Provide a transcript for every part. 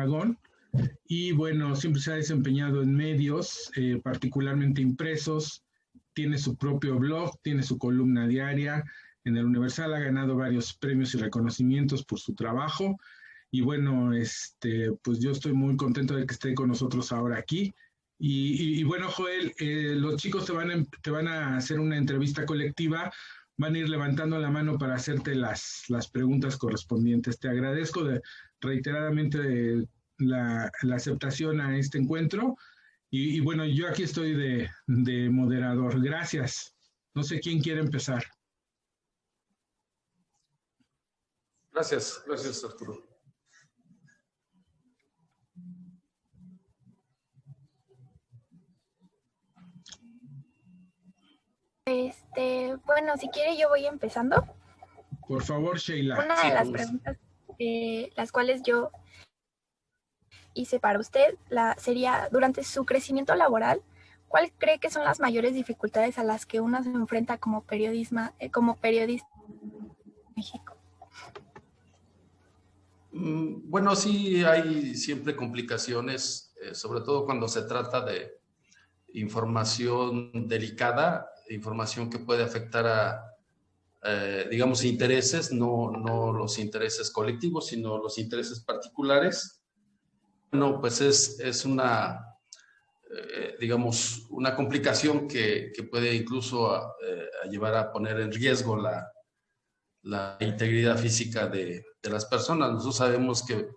Aragón. Y bueno, siempre se ha desempeñado en medios, particularmente impresos, tiene su propio blog, tiene su columna diaria en el Universal, ha ganado varios premios y reconocimientos por su trabajo. Y bueno, pues yo estoy muy contento de que esté con nosotros ahora aquí. Y bueno, Joel, los chicos te van a hacer una entrevista colectiva, van a ir levantando la mano para hacerte las preguntas correspondientes. Te agradezco reiteradamente la aceptación a este encuentro. Y bueno, yo aquí estoy de moderador. Gracias. No sé quién quiere empezar. Gracias, gracias Arturo. Bueno, si quiere yo voy empezando. Por favor, Sheila. Una de las preguntas, las cuales yo hice para usted, sería, durante su crecimiento laboral, ¿cuál cree que son las mayores dificultades a las que uno se enfrenta como periodista en México? Bueno, sí hay siempre complicaciones, sobre todo cuando se trata de información delicada, información que puede afectar a, digamos, intereses, no los intereses colectivos, sino los intereses particulares. Bueno, pues es una, digamos, una complicación que puede incluso a llevar a poner en riesgo la integridad física de las personas. Nosotros sabemos que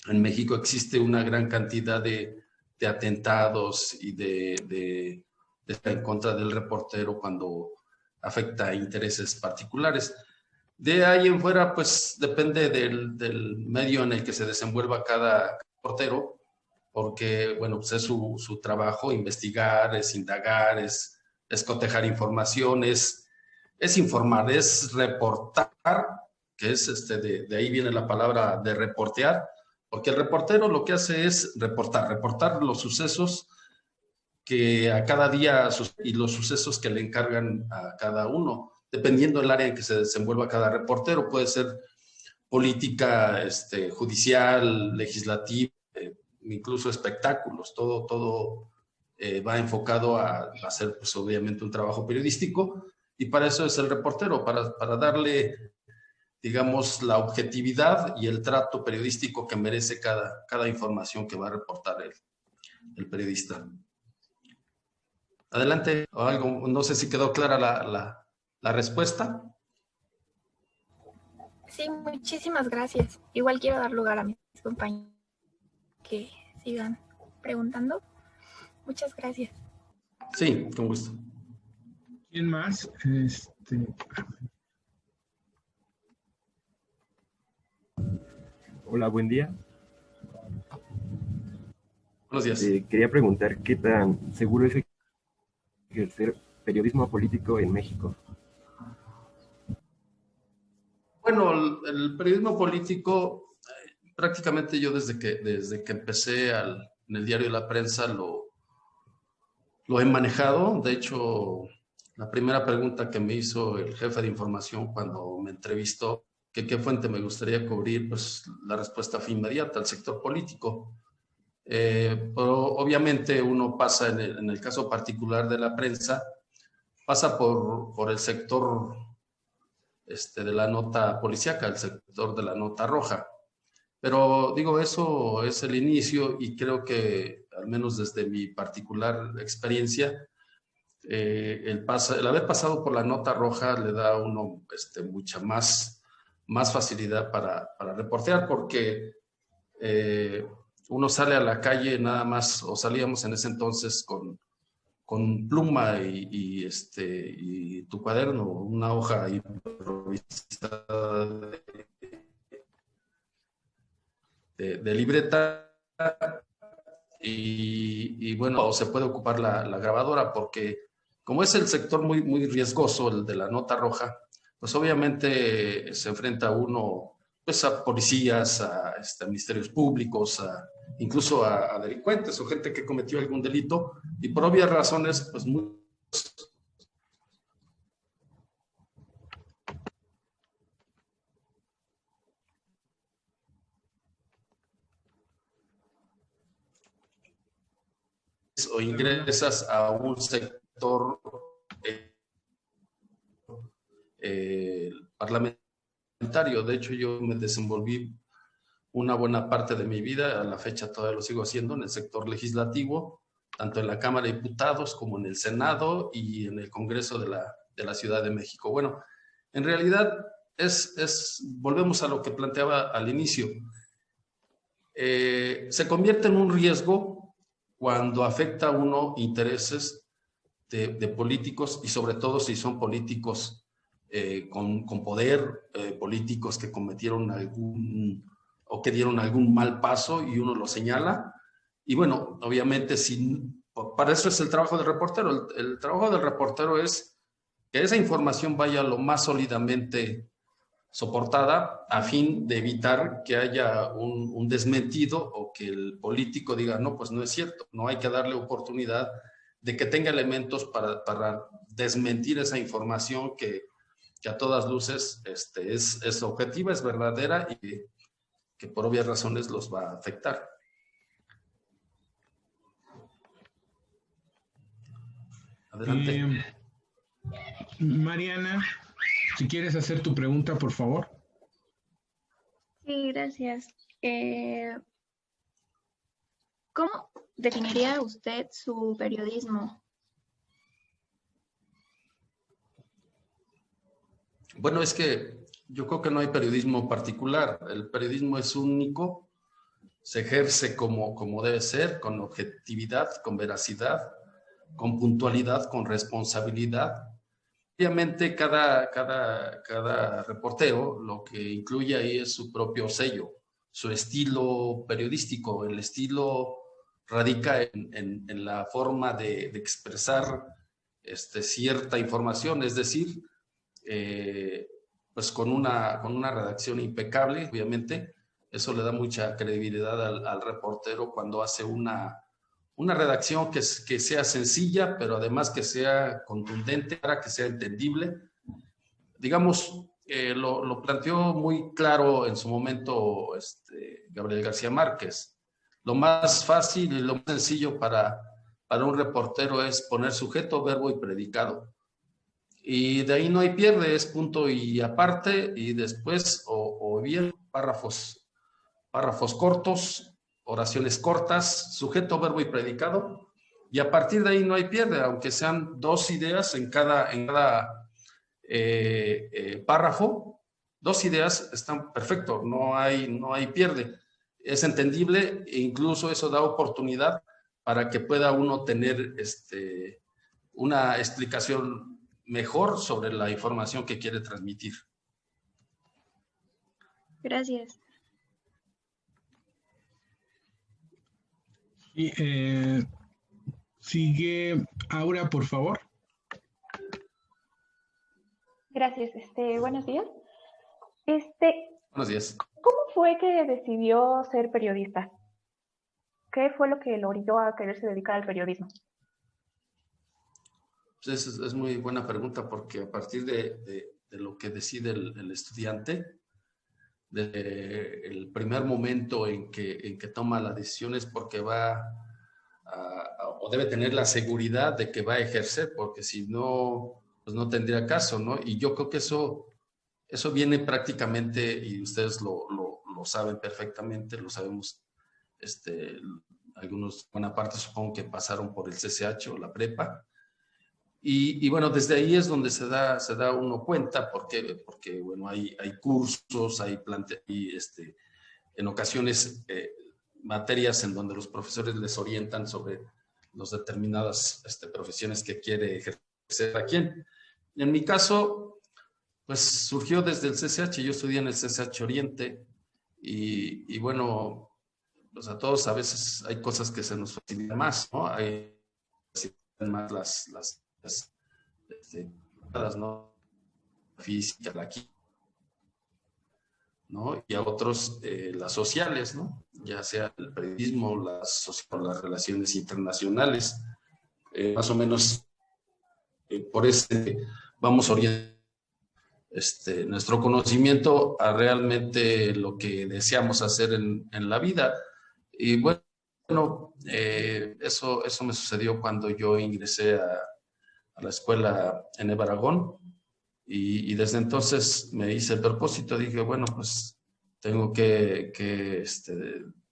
en México existe una gran cantidad de atentados y de estar en contra del reportero cuando afecta a intereses particulares. De ahí en fuera, pues depende del medio en el que se desenvuelva cada reportero, porque, bueno, pues es su trabajo investigar, es indagar, es cotejar informaciones, es informar, es reportar, que es de ahí viene la palabra de reportear, porque el reportero lo que hace es reportar los sucesos que a cada día y los sucesos que le encargan a cada uno, dependiendo del área en que se desenvuelva cada reportero. Puede ser política, judicial, legislativa, incluso espectáculos, todo va enfocado a hacer, pues, obviamente un trabajo periodístico, y para eso es el reportero, para darle, digamos, la objetividad y el trato periodístico que merece cada información que va a reportar el periodista. Adelante, o algo, no sé si quedó clara la respuesta. Sí, muchísimas gracias. Igual quiero dar lugar a mis compañeros que sigan preguntando. Muchas gracias. Sí, con gusto. ¿Quién más? Hola, buen día. Buenos días. Quería preguntar qué tan seguro es ejercer periodismo político en México. Bueno, el periodismo político, prácticamente yo desde que empecé en el diario La Prensa lo he manejado. De hecho, la primera pregunta que me hizo el jefe de información cuando me entrevistó, que qué fuente me gustaría cubrir, pues la respuesta fue inmediata: el sector político. Pero obviamente uno pasa, en el caso particular de la prensa, pasa por el sector de la nota policíaca, el sector de la nota roja. Pero digo, eso es el inicio, y creo que, al menos desde mi particular experiencia, el haber pasado por la nota roja le da a uno mucha más facilidad para reportear, porque uno sale a la calle nada más, o salíamos en ese entonces con pluma y tu cuaderno, una hoja improvisada de libreta, y bueno, se puede ocupar la grabadora, porque como es el sector muy riesgoso, el de la nota roja, pues obviamente se enfrenta uno, pues, a policías, a ministerios públicos, incluso a delincuentes o gente que cometió algún delito, y por obvias razones, pues o ingresas a un sector parlamentario. De hecho, yo me desenvolví una buena parte de mi vida, a la fecha todavía lo sigo haciendo, en el sector legislativo, tanto en la Cámara de Diputados como en el Senado y en el Congreso de la Ciudad de México. Bueno, en realidad volvemos a lo que planteaba al inicio. Se convierte en un riesgo cuando afecta a uno intereses de políticos, y sobre todo si son políticos con poder, políticos que cometieron o que dieron algún mal paso y uno lo señala. Y bueno, obviamente para eso es el trabajo del reportero. El trabajo del reportero es que esa información vaya lo más sólidamente soportada, a fin de evitar que haya un desmentido o que el político diga, no, pues no es cierto. No hay que darle oportunidad de que tenga elementos para desmentir esa información que a todas luces es objetiva, es verdadera y que por obvias razones los va a afectar. Adelante. Mariana, si quieres hacer tu pregunta, por favor. Sí, gracias. ¿Cómo definiría usted su periodismo? Bueno, es que yo creo que no hay periodismo particular. El periodismo es único, se ejerce como debe ser, con objetividad, con veracidad, con puntualidad, con responsabilidad. Obviamente cada reportero lo que incluye ahí es su propio sello, su estilo periodístico. El estilo radica en la forma de expresar cierta información, es decir, pues con una redacción impecable. Obviamente eso le da mucha credibilidad al reportero cuando hace una redacción que sea sencilla, pero además que sea contundente, para que sea entendible. Digamos, lo planteó muy claro en su momento Gabriel García Márquez. Lo más fácil y lo más sencillo para un reportero es poner sujeto, verbo y predicado. Y de ahí no hay pierde, es punto y aparte, y después o bien párrafos cortos, oraciones cortas, sujeto, verbo y predicado, y a partir de ahí no hay pierde, aunque sean 2 ideas en cada párrafo. 2 ideas están perfecto, no hay pierde, es entendible, e incluso eso da oportunidad para que pueda uno tener una explicación mejor sobre la información que quiere transmitir. Gracias. Y, sigue Aura, por favor. Gracias. Buenos días. Buenos días. ¿Cómo fue que decidió ser periodista? ¿Qué fue lo que lo orilló a quererse dedicar al periodismo? Pues es muy buena pregunta, porque a partir de lo que decide el estudiante, desde el primer momento en que toma la decisión, es porque va o debe tener la seguridad de que va a ejercer, porque si no, pues no tendría caso, ¿no? Y yo creo que eso viene prácticamente, y ustedes lo saben perfectamente, lo sabemos, algunos, buena parte supongo que pasaron por el CCH o la prepa. Y bueno, desde ahí es donde se da uno cuenta, porque bueno, hay cursos, hay en ocasiones materias en donde los profesores les orientan sobre las determinadas profesiones que quiere ejercer a quién. En mi caso, pues surgió desde el CCH. Yo estudié en el CCH Oriente y bueno, pues a todos a veces hay cosas que se nos facilitan más, ¿no? Hay más las ¿no? Física, la química, ¿no? Y a otros las sociales, ¿no? Ya sea el periodismo, las relaciones internacionales, más o menos por vamos orientando nuestro conocimiento a realmente lo que deseamos hacer en la vida. Y bueno, Bueno, eso me sucedió cuando yo ingresé a la escuela en Eva Aragón y desde entonces me hice el propósito, dije, bueno, pues tengo que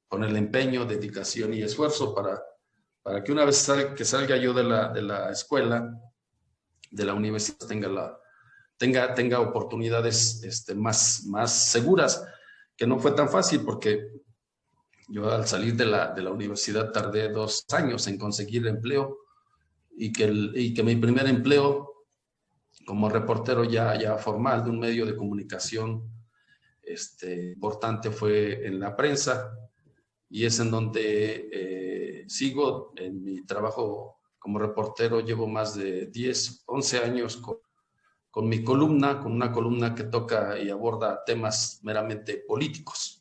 ponerle empeño, dedicación y esfuerzo para que una vez que salga yo de la escuela, de la universidad, tenga oportunidades más seguras, que no fue tan fácil porque yo al salir de la universidad tardé 2 años en conseguir empleo y que mi primer empleo como reportero ya formal de un medio de comunicación importante fue en la prensa, y es en donde sigo en mi trabajo como reportero. Llevo más de 10, 11 años con mi columna, con una columna que toca y aborda temas meramente políticos.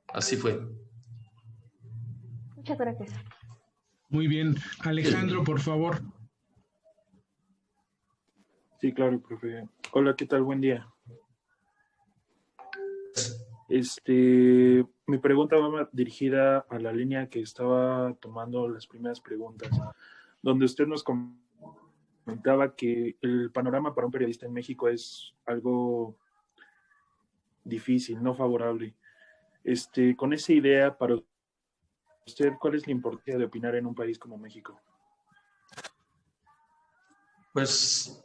Así fue. Muchas gracias. Muy bien. Alejandro, por favor. Sí, claro, profe. Hola, ¿qué tal? Buen día. Mi pregunta va dirigida a la línea que estaba tomando las primeras preguntas, donde usted nos comentaba que el panorama para un periodista en México es algo difícil, no favorable. Con esa idea, para usted, ¿cuál es la importancia de opinar en un país como México? Pues,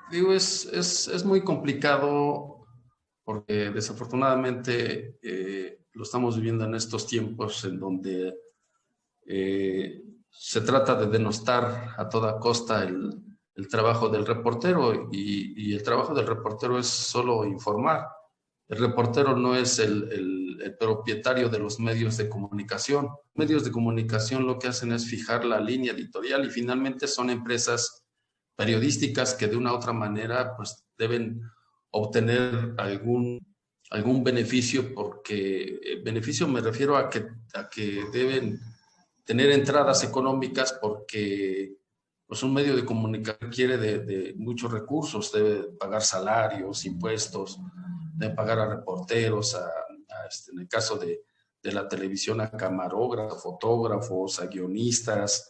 digo, es muy complicado porque desafortunadamente lo estamos viviendo en estos tiempos en donde se trata de denostar a toda costa el trabajo del reportero, y el trabajo del reportero es solo informar. El reportero no es el propietario de los medios de comunicación. Medios de comunicación lo que hacen es fijar la línea editorial y finalmente son empresas periodísticas que de una u otra manera pues deben obtener algún beneficio, porque beneficio me refiero a que deben tener entradas económicas, porque pues un medio de comunicación requiere de muchos recursos, debe pagar salarios, impuestos, debe pagar a reporteros, en el caso de la televisión, a camarógrafos, fotógrafos, a guionistas,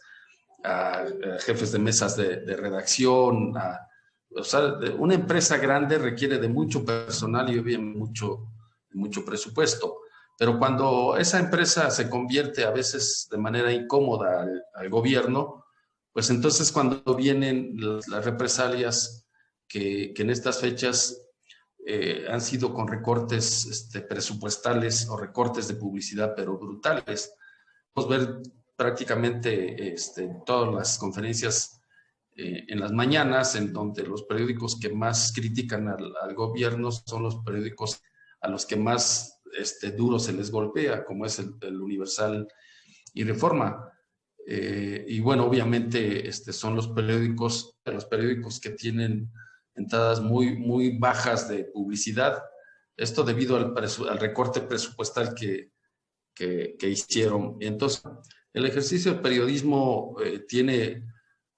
a jefes de mesas de redacción. O sea, una empresa grande requiere de mucho personal y obviamente mucho presupuesto. Pero cuando esa empresa se convierte a veces de manera incómoda al gobierno, pues entonces cuando vienen las represalias que en estas fechas han sido con recortes presupuestales o recortes de publicidad, pero brutales. Podemos ver prácticamente todas las conferencias en las mañanas, en donde los periódicos que más critican al gobierno son los periódicos a los que más duro se les golpea, como es el Universal y Reforma. Y bueno, obviamente son los periódicos que tienen entradas muy bajas de publicidad. Esto debido al recorte presupuestal que hicieron. Entonces, el ejercicio del periodismo tiene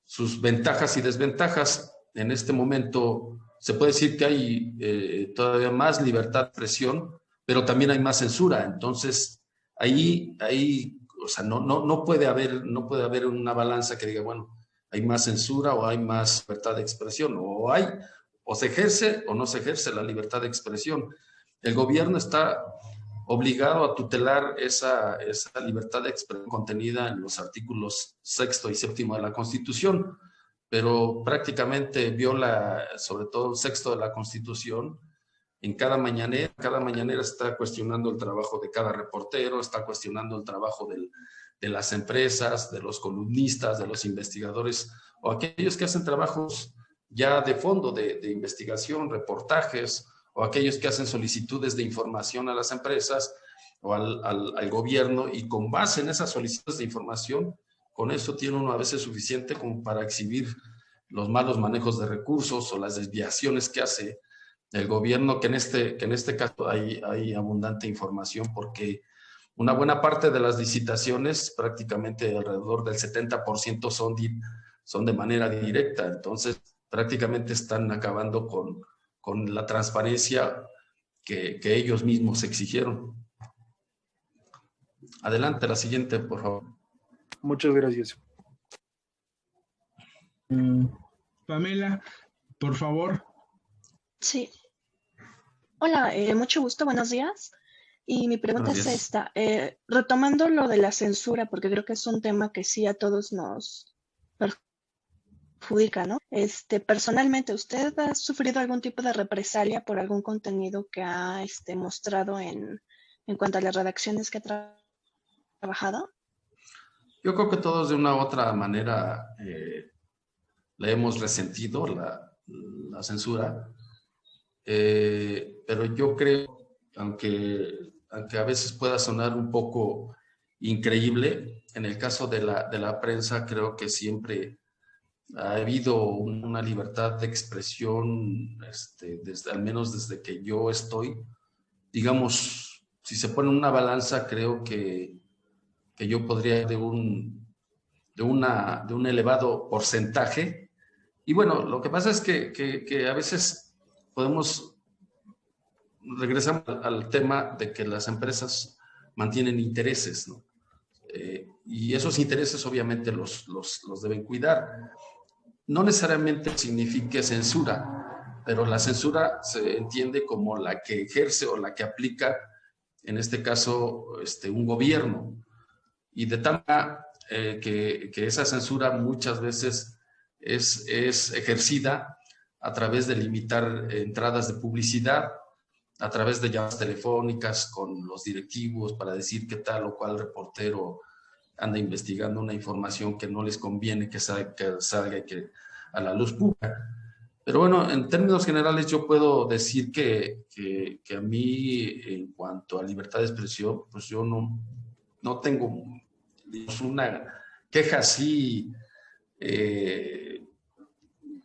sus ventajas y desventajas. En este momento se puede decir que hay todavía más libertad de expresión, pero también hay más censura. Entonces, ahí o sea, no puede haber una balanza que diga, bueno, hay más censura o hay más libertad de expresión, o se ejerce o no se ejerce la libertad de expresión. El gobierno está obligado a tutelar esa libertad de expresión contenida en los artículos 6º y 7º de la Constitución, pero prácticamente viola, sobre todo el 6º de la Constitución. En cada mañanera está cuestionando el trabajo de cada reportero, está cuestionando el trabajo de las empresas, de los columnistas, de los investigadores, o aquellos que hacen trabajos ya de fondo, de investigación, reportajes, o aquellos que hacen solicitudes de información a las empresas o al gobierno, y con base en esas solicitudes de información, con eso tiene uno a veces suficiente como para exhibir los malos manejos de recursos o las desviaciones que hace el gobierno, que en este caso hay abundante información, porque una buena parte de las licitaciones, prácticamente alrededor del 70% son de manera directa. Entonces prácticamente están acabando con la transparencia que ellos mismos exigieron. Adelante, la siguiente, por favor. Muchas gracias. Pamela, por favor. Sí. Hola, mucho gusto, buenos días. Y mi pregunta Buenos es días. esta, retomando lo de la censura, porque creo que es un tema que sí a todos nos perjudica, ¿no? Personalmente, ¿usted ha sufrido algún tipo de represalia por algún contenido que ha mostrado en cuanto a las redacciones que ha trabajado? Yo creo que todos de una u otra manera le hemos resentido la censura, pero yo creo, aunque a veces pueda sonar un poco increíble, en el caso de la prensa creo que siempre ha habido una libertad de expresión, al menos desde que yo estoy. Digamos, si se pone una balanza, creo que yo podría de un elevado porcentaje. Y bueno, lo que pasa es que a veces podemos regresar al tema de que las empresas mantienen intereses, ¿no? Y esos intereses obviamente los deben cuidar. No necesariamente signifique censura, pero la censura se entiende como la que ejerce o la que aplica, en este caso, un gobierno. Y de tal manera que esa censura muchas veces es ejercida a través de limitar entradas de publicidad, a través de llamadas telefónicas con los directivos para decir que tal o cual reportero anda investigando una información que no les conviene que salga a la luz pública. Pero bueno, en términos generales yo puedo decir que a mí, en cuanto a libertad de expresión, pues yo no tengo una queja así,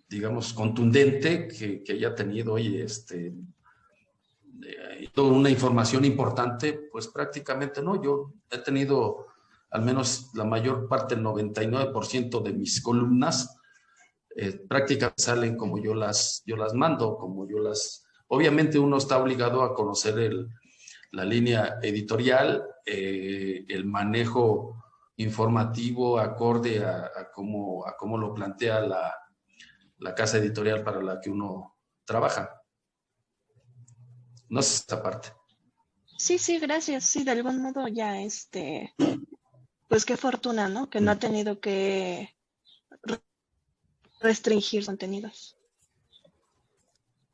digamos, contundente que haya tenido, oye, toda una información importante, pues prácticamente no. Yo he tenido al menos la mayor parte, el 99% de mis columnas, prácticamente salen como yo las mando, Obviamente uno está obligado a conocer la línea editorial, el manejo informativo acorde a cómo lo plantea la casa editorial para la que uno trabaja. No sé esta parte. Sí, gracias. Sí, de algún modo ya, pues qué fortuna, ¿no? Que no ha tenido que restringir contenidos.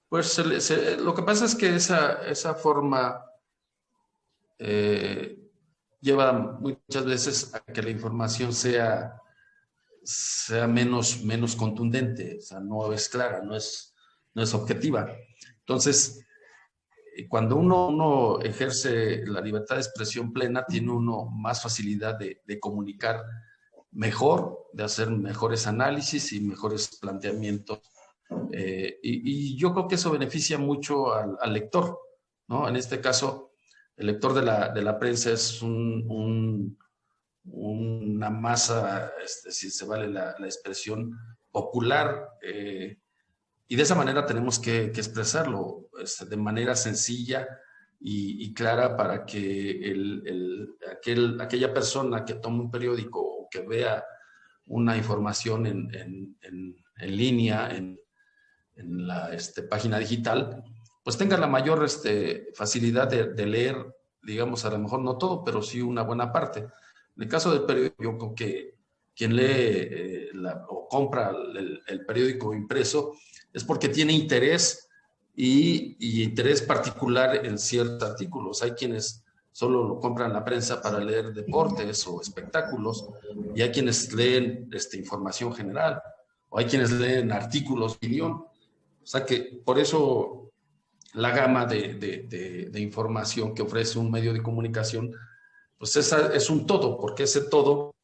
Pues lo que pasa es que esa forma lleva muchas veces a que la información sea menos contundente, o sea, no es clara, no es objetiva. Entonces, cuando uno ejerce la libertad de expresión plena, tiene uno más facilidad de comunicar mejor, de hacer mejores análisis y mejores planteamientos. Y yo creo que eso beneficia mucho al lector, ¿no? En este caso, el lector de la prensa es una masa, si se vale la expresión, popular, y de esa manera tenemos que expresarlo de manera sencilla y clara para que aquella persona que tome un periódico o que vea una información en línea, en la página digital, pues tenga la mayor facilidad de leer, digamos, a lo mejor no todo, pero sí una buena parte. En el caso del periódico, yo creo que quien lee o compra el periódico impreso es porque tiene interés y interés particular en ciertos artículos. Hay quienes solo lo compran la prensa para leer deportes o espectáculos, y hay quienes leen información general, o hay quienes leen artículos de opinión. O sea que por eso la gama de información que ofrece un medio de comunicación, pues es un todo, porque ese todo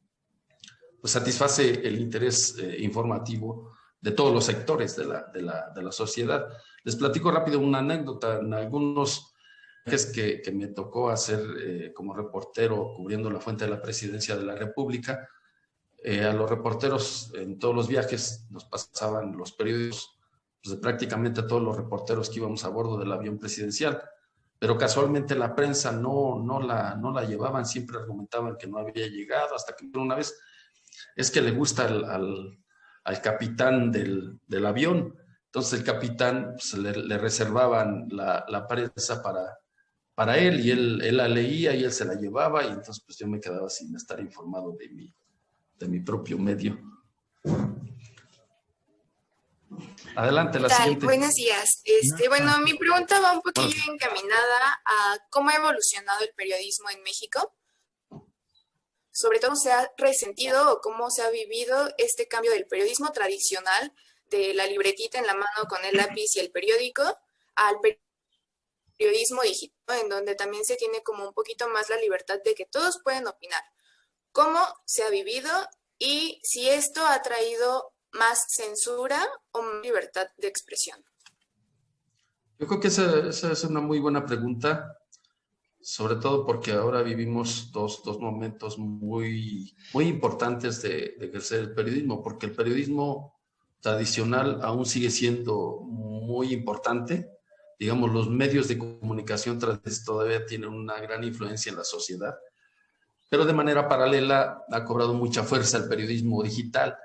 pues satisface el interés informativo de todos los sectores de la sociedad. Les platico rápido una anécdota. En algunos viajes que me tocó hacer como reportero cubriendo la fuente de la presidencia de la República, a los reporteros en todos los viajes nos pasaban los periódicos, pues, de prácticamente todos los reporteros que íbamos a bordo del avión presidencial. pero casualmente la prensa no la llevaban, siempre argumentaban que no había llegado, hasta que una vez es que le gusta al capitán del avión. Entonces el capitán pues, le reservaban la prensa para él, y él la leía y él se la llevaba, y entonces pues yo me quedaba sin estar informado de mi propio medio. Adelante, la siguiente. Buenos días. Bueno, mi pregunta va un poquillo encaminada a cómo ha evolucionado el periodismo en México. Sobre todo, ¿se ha resentido o cómo se ha vivido este cambio del periodismo tradicional, de la libretita en la mano con el lápiz y el periódico, al periodismo digital, en donde también se tiene como un poquito más la libertad de que todos pueden opinar? ¿Cómo se ha vivido y si esto ha traído más censura o más libertad de expresión? Yo creo que esa es una muy buena pregunta, sobre todo porque ahora vivimos dos momentos muy importantes de ejercer el periodismo, porque el periodismo tradicional aún sigue siendo muy importante. Digamos, los medios de comunicación todavía tienen una gran influencia en la sociedad, pero de manera paralela ha cobrado mucha fuerza el periodismo digital,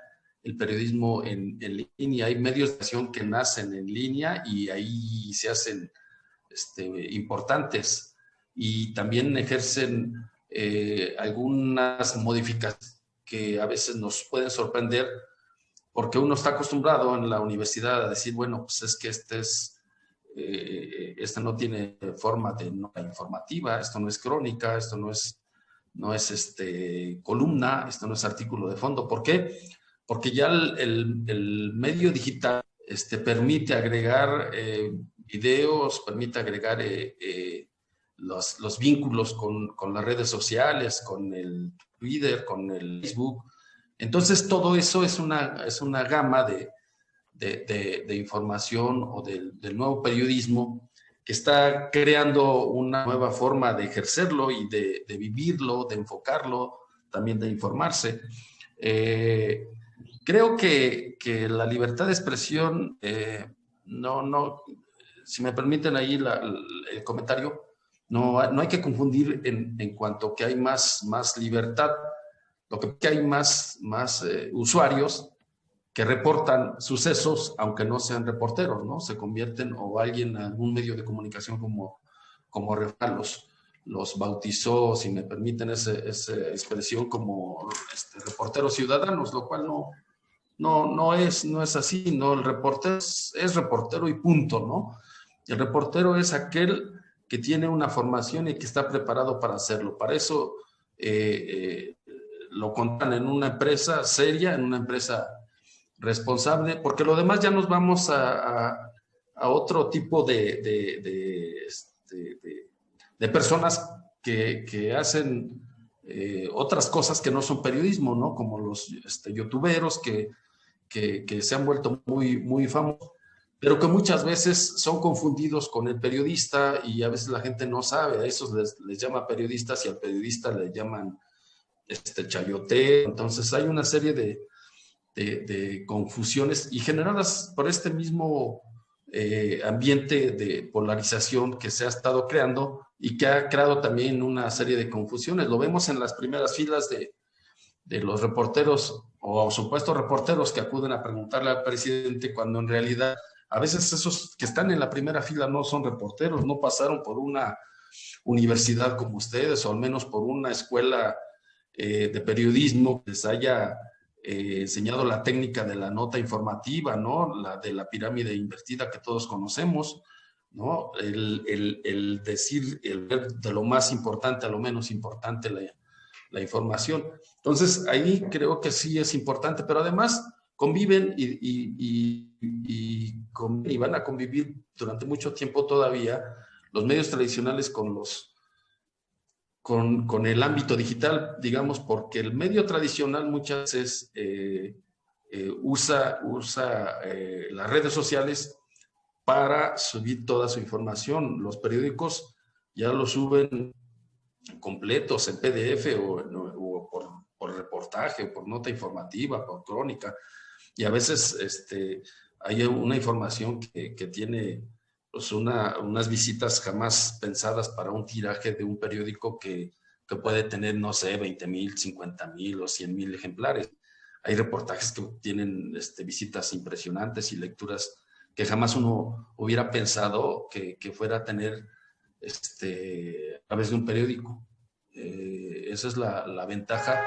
el periodismo en línea. Hay medios de comunicación que nacen en línea y ahí se hacen importantes, y también ejercen algunas modificaciones que a veces nos pueden sorprender, porque uno está acostumbrado en la universidad a decir, bueno, pues es que esta no tiene forma de nota informativa, esto no es crónica, esto no es columna, esto no es artículo de fondo. ¿Por qué? Porque ya el medio digital permite agregar videos, permite agregar los vínculos con las redes sociales, con el Twitter, con el Facebook. Entonces todo eso es una gama de información o del nuevo periodismo que está creando una nueva forma de ejercerlo y de vivirlo, de enfocarlo, también de informarse. Creo que la libertad de expresión, si me permiten ahí el comentario, no hay que confundir en cuanto que hay más libertad. Lo que hay más usuarios que reportan sucesos, aunque no sean reporteros, ¿no? Se convierten, o alguien, algún medio de comunicación como los bautizó, si me permiten esa expresión, como reporteros ciudadanos, lo cual no es así, ¿no? El reportero es reportero y punto, ¿no? El reportero es aquel que tiene una formación y que está preparado para hacerlo. Para eso lo contan en una empresa seria, en una empresa responsable, porque lo demás ya nos vamos a otro tipo de personas que hacen otras cosas que no son periodismo, ¿no? Como los youtuberos que se han vuelto muy famosos, pero que muchas veces son confundidos con el periodista, y a veces la gente no sabe. A esos les llama periodistas y al periodista le llaman chayotero. Entonces hay una serie de confusiones, y generadas por este mismo ambiente de polarización que se ha estado creando y que ha creado también una serie de confusiones. Lo vemos en las primeras filas de los reporteros o supuestos reporteros que acuden a preguntarle al presidente, cuando en realidad a veces esos que están en la primera fila no son reporteros, no pasaron por una universidad como ustedes, o al menos por una escuela de periodismo que les haya enseñado la técnica de la nota informativa, ¿no? La de la pirámide invertida que todos conocemos, ¿no? El decir, el ver de lo más importante a lo menos importante la información. Entonces, ahí creo que sí es importante, pero además conviven y van a convivir durante mucho tiempo todavía los medios tradicionales con el ámbito digital, digamos, porque el medio tradicional muchas veces usa las redes sociales para subir toda su información. Los periódicos ya lo suben completos en PDF o por reportaje, o por nota informativa, por crónica, y a veces hay una información que tiene pues unas visitas jamás pensadas para un tiraje de un periódico que puede tener, no sé, 20,000, 50,000 o 100,000 ejemplares. Hay reportajes que tienen visitas impresionantes y lecturas que jamás uno hubiera pensado que fuera a tener a través de un periódico. Esa es la ventaja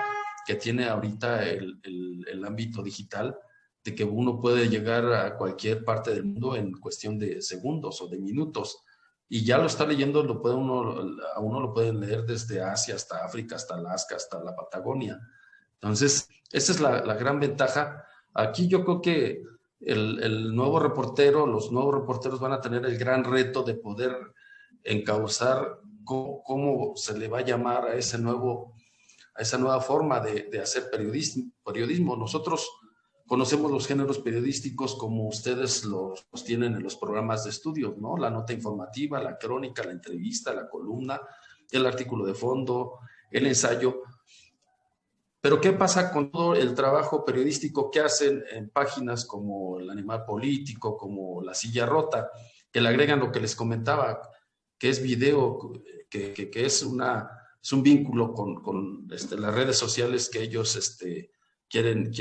que tiene ahorita el ámbito digital, de que uno puede llegar a cualquier parte del mundo en cuestión de segundos o de minutos. Y ya lo está leyendo, a uno lo pueden leer desde Asia hasta África, hasta Alaska, hasta la Patagonia. Entonces, esa es la gran ventaja. Aquí yo creo que el nuevo reportero, los nuevos reporteros van a tener el gran reto de poder encauzar cómo se le va a llamar a esa nueva forma de hacer periodismo. Nosotros conocemos los géneros periodísticos como ustedes los tienen en los programas de estudio, ¿no? La nota informativa, la crónica, la entrevista, la columna, el artículo de fondo, el ensayo. Pero ¿qué pasa con todo el trabajo periodístico que hacen en páginas como El Animal Político, como La Silla Rota, que le agregan lo que les comentaba, que es video, que es un vínculo con las redes sociales que ellos quieren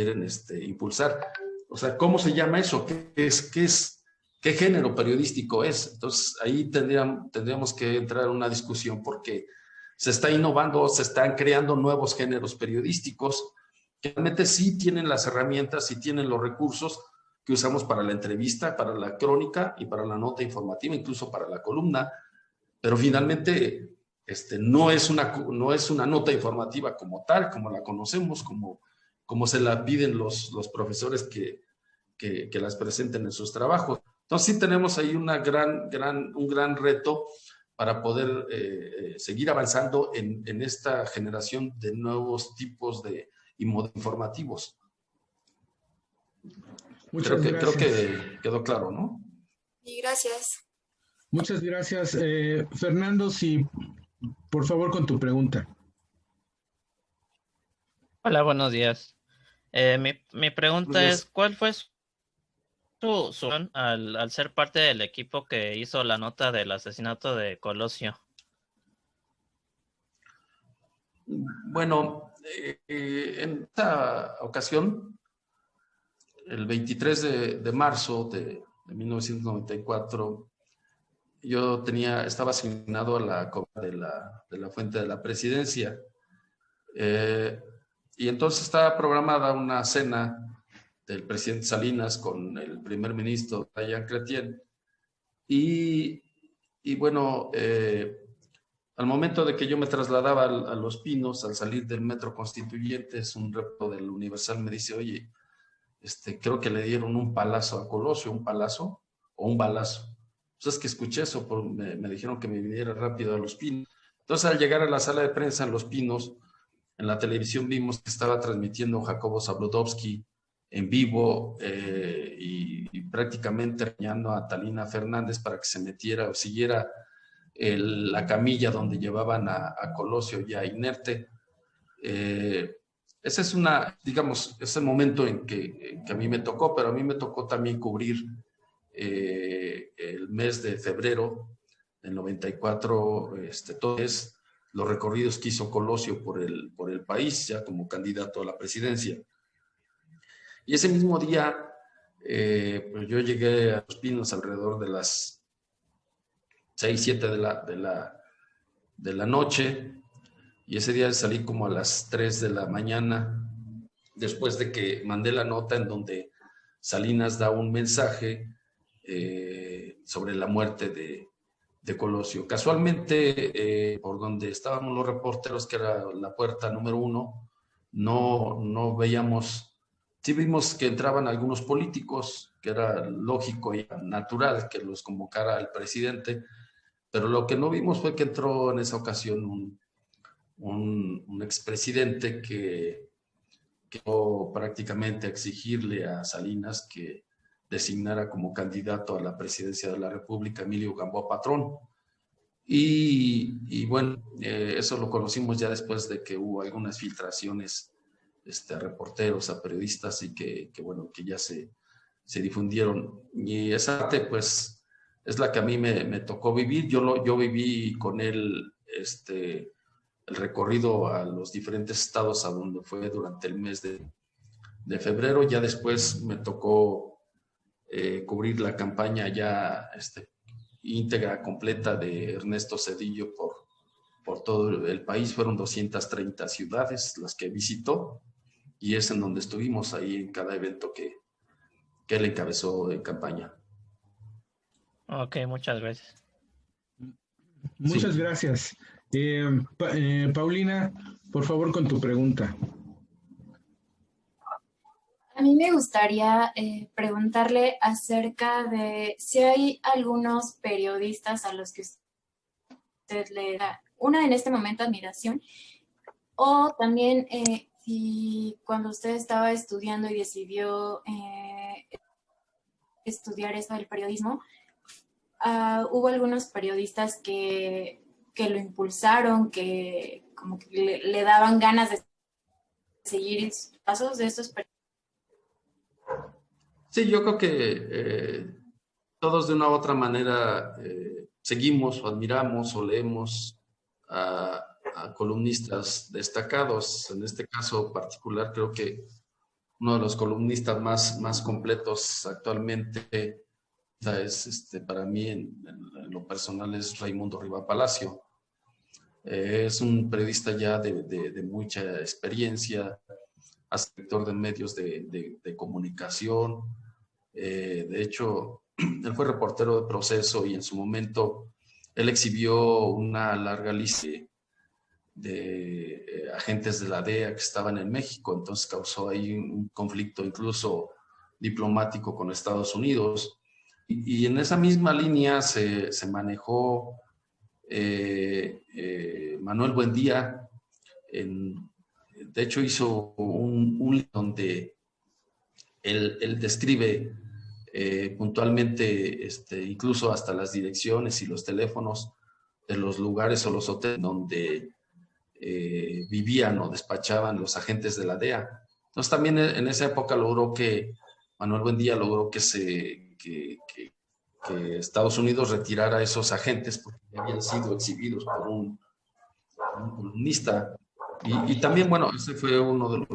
impulsar? O sea, ¿cómo se llama eso? ¿Qué género periodístico es? Entonces, ahí tendríamos que entrar en una discusión, porque se está innovando, se están creando nuevos géneros periodísticos que realmente sí tienen las herramientas, sí tienen los recursos que usamos para la entrevista, para la crónica y para la nota informativa, incluso para la columna, pero finalmente no es una nota informativa como tal, como la conocemos, como se la piden los profesores que las presenten en sus trabajos. Entonces sí tenemos ahí un gran reto para poder seguir avanzando en esta generación de nuevos tipos de informativos. Creo que quedó claro, ¿no? Y gracias. Muchas gracias. Fernando, sí, por favor, con tu pregunta. Hola, buenos días. Mi pregunta es, ¿cuál fue su al ser parte del equipo que hizo la nota del asesinato de Colosio? Bueno, en esta ocasión, el 23 de marzo de 1994, yo estaba asignado a la de la fuente de la presidencia. Y entonces estaba programada una cena del presidente Salinas con el primer ministro Jean Chrétien. Y bueno, al momento de que yo me trasladaba a Los Pinos, al salir del Metro Constituyentes, un repo del Universal me dice, oye, creo que le dieron un palazo a Colosio, un palazo o un balazo. Pues es que escuché eso, me dijeron que me viniera rápido a Los Pinos. Entonces, al llegar a la sala de prensa en Los Pinos, en la televisión vimos que estaba transmitiendo Jacobo Zabludovsky en vivo y prácticamente regañando a Talina Fernández para que se metiera o siguiera la camilla donde llevaban a Colosio ya inerte. Ese es es el momento en que a mí me tocó, pero a mí me tocó también cubrir el mes de febrero del 94, entonces los recorridos que hizo Colosio por el país, ya como candidato a la presidencia. Y ese mismo día, pues yo llegué a Los Pinos alrededor de las 6, 7 de la noche, y ese día salí como a las 3 de la mañana, después de que mandé la nota en donde Salinas da un mensaje sobre la muerte de Colosio. Casualmente, por donde estábamos los reporteros, que era la puerta número 1, no veíamos. Sí vimos que entraban algunos políticos, que era lógico y natural que los convocara el presidente, pero lo que no vimos fue que entró en esa ocasión un expresidente que quedó prácticamente a exigirle a Salinas que designara como candidato a la presidencia de la República Emilio Gamboa Patrón. Y bueno, eso lo conocimos ya después de que hubo algunas filtraciones a reporteros, a periodistas, y que bueno, que ya se difundieron. Y esa parte, pues, es la que a mí me tocó vivir. Yo viví con él el recorrido a los diferentes estados a donde fue durante el mes de febrero. Ya después me tocó cubrir la campaña ya íntegra, completa de Ernesto Zedillo por todo el país. Fueron 230 ciudades las que visitó y es en donde estuvimos ahí en cada evento que él encabezó en campaña. Ok, muchas gracias. Muchas gracias. Paulina, por favor, con tu pregunta. A mí me gustaría preguntarle acerca de si hay algunos periodistas a los que usted le da una en este momento admiración, o también si cuando usted estaba estudiando y decidió estudiar eso del periodismo, hubo algunos periodistas que lo impulsaron, que como que le daban ganas de seguir sus pasos de estos periodistas. Sí, yo creo que todos de una u otra manera seguimos o admiramos o leemos a columnistas destacados. En este caso particular, creo que uno de los columnistas más completos actualmente es, para mí, en lo personal, es Raimundo Riva Palacio. Es un periodista ya de mucha experiencia, director de medios de comunicación. De hecho, él fue reportero de Proceso y en su momento él exhibió una larga lista de agentes de la DEA que estaban en México. Entonces causó ahí un conflicto incluso diplomático con Estados Unidos. Y en esa misma línea se manejó Manuel Buendía. De hecho, hizo un donde él describe puntualmente incluso hasta las direcciones y los teléfonos de los lugares o los hoteles donde vivían o despachaban los agentes de la DEA. Entonces también en esa época Manuel Buendía logró que Estados Unidos retirara a esos agentes porque habían sido exhibidos por un columnista. Y también, bueno, ese fue uno de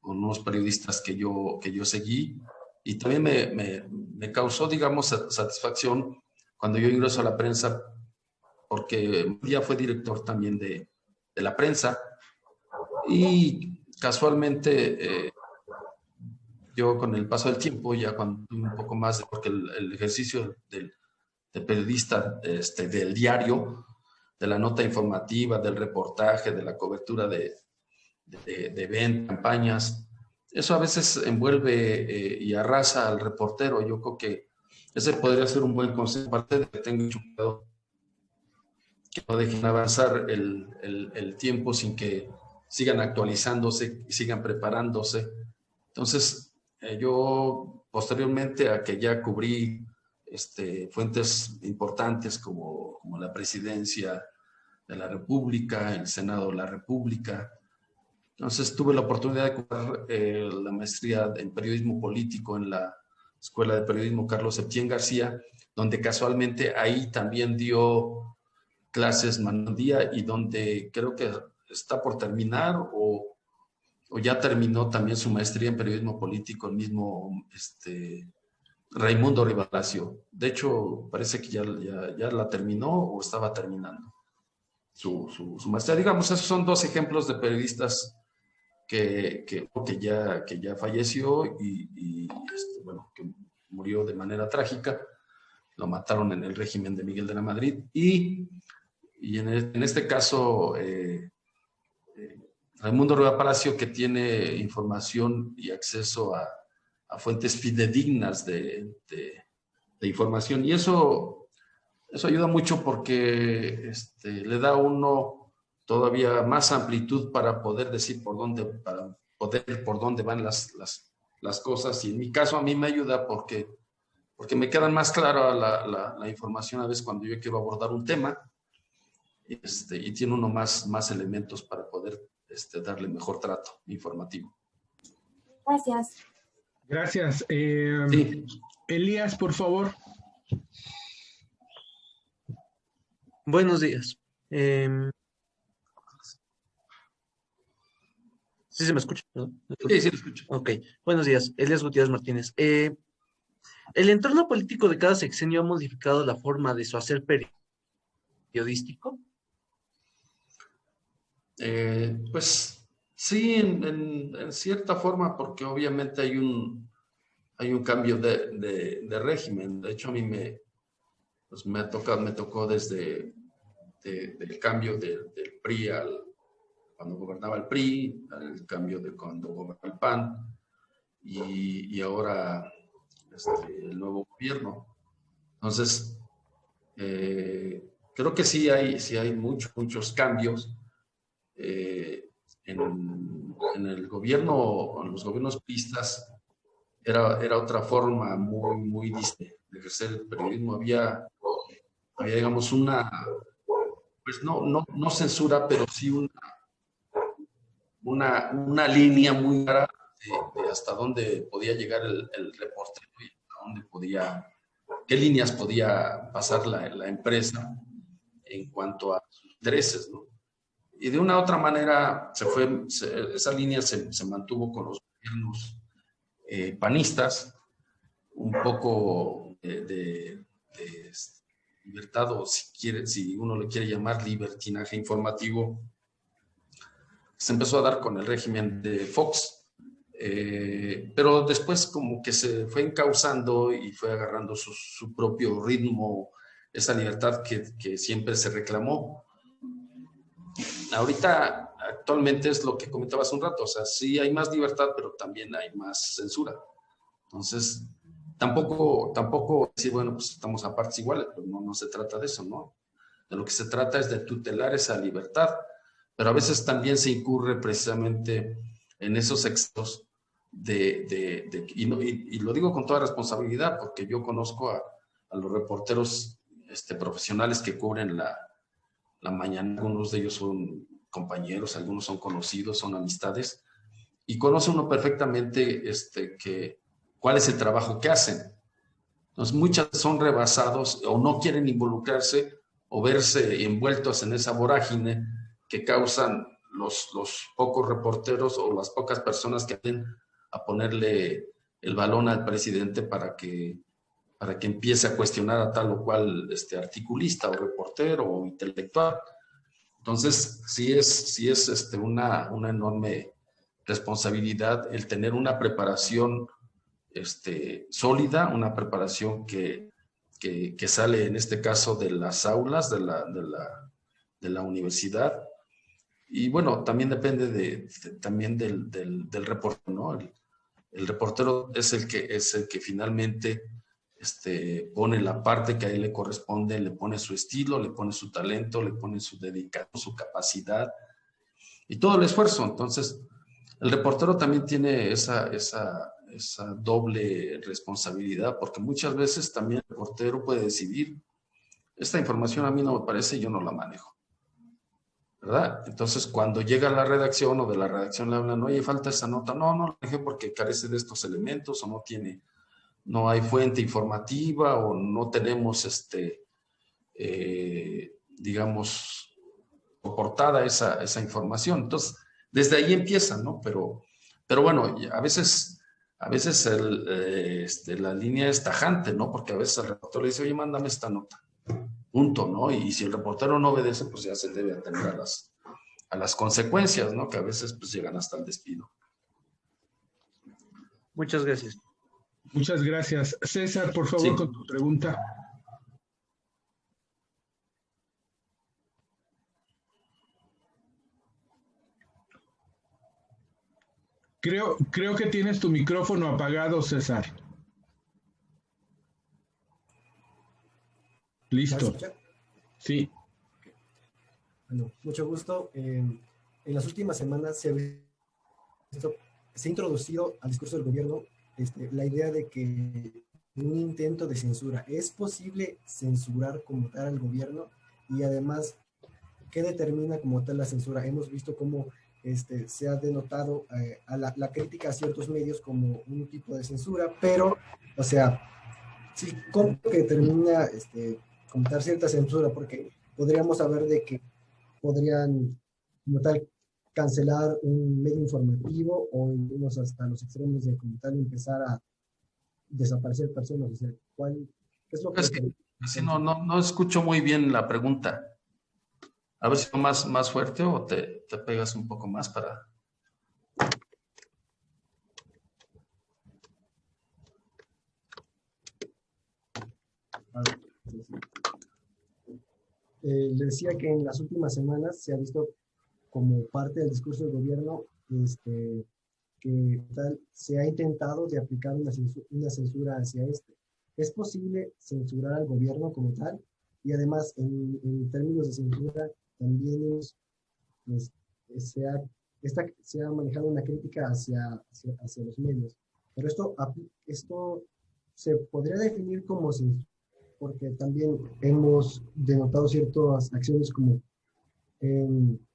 unos periodistas que yo seguí, y también me causó, digamos, satisfacción cuando yo ingreso a la prensa, porque ya fue director también de la prensa, y casualmente yo con el paso del tiempo, ya cuando tuve un poco más, porque el ejercicio de periodista del diario, de la nota informativa, del reportaje, de la cobertura de eventos, campañas, eso a veces envuelve y arrasa al reportero. Yo creo que ese podría ser un buen consejo, aparte de que tengo mucho cuidado, que no dejen avanzar el tiempo sin que sigan actualizándose y sigan preparándose. Entonces, yo posteriormente a que ya cubrí fuentes importantes como la Presidencia de la República, el Senado de la República. Entonces tuve la oportunidad de cubrir la maestría en periodismo político en la Escuela de Periodismo Carlos Septién García, donde casualmente ahí también dio clases Manuel Buendía, y donde creo que está por terminar o ya terminó también su maestría en periodismo político, el mismo Raimundo Riva Palacio. De hecho, parece que ya la terminó o estaba terminando su maestría. Digamos, esos son dos ejemplos de periodistas que ya falleció y bueno, que murió de manera trágica. Lo mataron en el régimen de Miguel de la Madrid. Y en este caso, Raimundo Riva Palacio, que tiene información y acceso a fuentes fidedignas de información, y eso ayuda mucho porque le da a uno todavía más amplitud para poder decir por dónde van las cosas. Y en mi caso a mí me ayuda porque me queda más clara la información a veces cuando yo quiero abordar un tema, y tiene uno más elementos para poder darle mejor trato informativo. Gracias. Gracias. Sí. Elías, por favor. Buenos días. ¿Sí se me escucha? ¿Perdón? Sí, sí, lo escucho. Ok. Buenos días. Elias Gutiérrez Martínez. ¿El entorno político de cada sexenio ha modificado la forma de su hacer periodístico? Pues sí, en cierta forma, porque obviamente hay un cambio de régimen. De hecho, a mí me tocó desde el cambio del PRI cuando gobernaba el PRI, el cambio de cuando gobernaba el PAN y ahora el nuevo gobierno. Entonces, creo que sí hay muchos cambios. En el gobierno, en los gobiernos priistas, era otra forma muy distinta de ejercer el periodismo. Había digamos, pues no censura, pero sí una línea muy clara de hasta dónde podía llegar el reportero y hasta dónde qué líneas podía pasar la empresa en cuanto a sus intereses, ¿no? Y de una u otra manera esa línea se mantuvo con los gobiernos panistas, un poco de libertad, o si uno le quiere llamar libertinaje informativo, se empezó a dar con el régimen de Fox, pero después como que se fue encauzando y fue agarrando su propio ritmo, esa libertad que siempre se reclamó. Ahorita, actualmente es lo que comentaba hace un rato, o sea, sí hay más libertad, pero también hay más censura. Entonces, tampoco decir, bueno, pues estamos a partes iguales, pero no se trata de eso, ¿no? De lo que se trata es de tutelar esa libertad, pero a veces también se incurre precisamente en esos excesos y lo digo con toda responsabilidad, porque yo conozco a los reporteros profesionales que cubren la mañana. Algunos de ellos son compañeros, algunos son conocidos, son amistades, y conoce uno perfectamente cuál es el trabajo que hacen. Entonces, muchas son rebasados o no quieren involucrarse o verse envueltos en esa vorágine que causan los pocos reporteros o las pocas personas que vienen a ponerle el balón al presidente para que empiece a cuestionar a tal o cual articulista o reportero o intelectual. Entonces, sí es una enorme responsabilidad el tener una preparación sólida, una preparación que sale en este caso de las aulas de la universidad. Y bueno, también depende también del reportero, ¿no? El reportero es el que finalmente pone la parte que a él le corresponde, le pone su estilo, le pone su talento, le pone su dedicación, su capacidad y todo el esfuerzo. Entonces, el reportero también tiene esa doble responsabilidad, porque muchas veces también el reportero puede decidir, esta información a mí no me parece, yo no la manejo, ¿verdad? Entonces, cuando llega a la redacción o de la redacción le hablan, oye, falta esa nota, no la dejé porque carece de estos elementos o no hay fuente informativa o no tenemos, digamos, soportada esa información. Entonces, desde ahí empieza, ¿no? Pero bueno, a veces la línea es tajante, ¿no? Porque a veces el reportero le dice, oye, mándame esta nota, punto, ¿no? Y si el reportero no obedece, pues ya se debe atender a las consecuencias, ¿no? Que a veces pues llegan hasta el despido. Muchas gracias. Muchas gracias. César, por favor, sí, con tu pregunta. Creo que tienes tu micrófono apagado, César. Listo. Sí. Bueno, mucho gusto. En las últimas semanas se ha introducido al discurso del gobierno la idea de que un intento de censura. ¿Es posible censurar como tal al gobierno? Y además, ¿qué determina como tal la censura? Hemos visto cómo se ha denotado a la crítica a ciertos medios como un tipo de censura, pero, o sea, Sí, ¿cómo que termina como tal cierta censura? Porque podríamos saber de que podrían, como tal, cancelar un medio informativo o irnos hasta los extremos de como tal empezar a desaparecer personas. O sea, ¿qué es lo que... Es que si no escucho muy bien la pregunta. A ver si más fuerte o te pegas un poco más para... Le decía que en las últimas semanas se ha visto como parte del discurso del gobierno que tal, se ha intentado de aplicar una censura hacia este. ¿Es posible censurar al gobierno como tal? Y además, en términos de censura, también se ha manejado una crítica hacia los medios. Pero esto se podría definir como censura, porque también hemos denotado ciertas acciones como,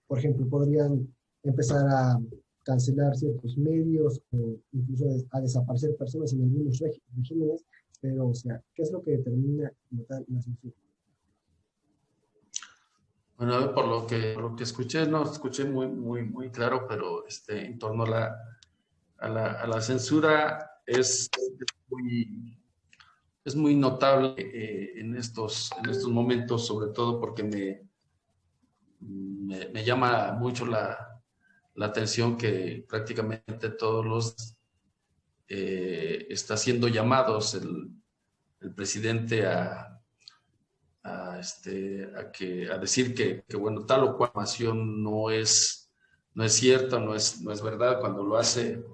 por ejemplo, podrían empezar a cancelar ciertos medios o incluso a desaparecer personas en algunos regímenes, pero, o sea, ¿qué es lo que determina como tal la censura? Bueno, por lo que escuché, no escuché muy claro, pero en torno a la censura es muy notable en estos momentos, sobre todo porque me llama mucho la atención que prácticamente todos los está haciendo llamados el presidente a decir que bueno, tal o cual información no es cierta, no es verdad, cuando lo hace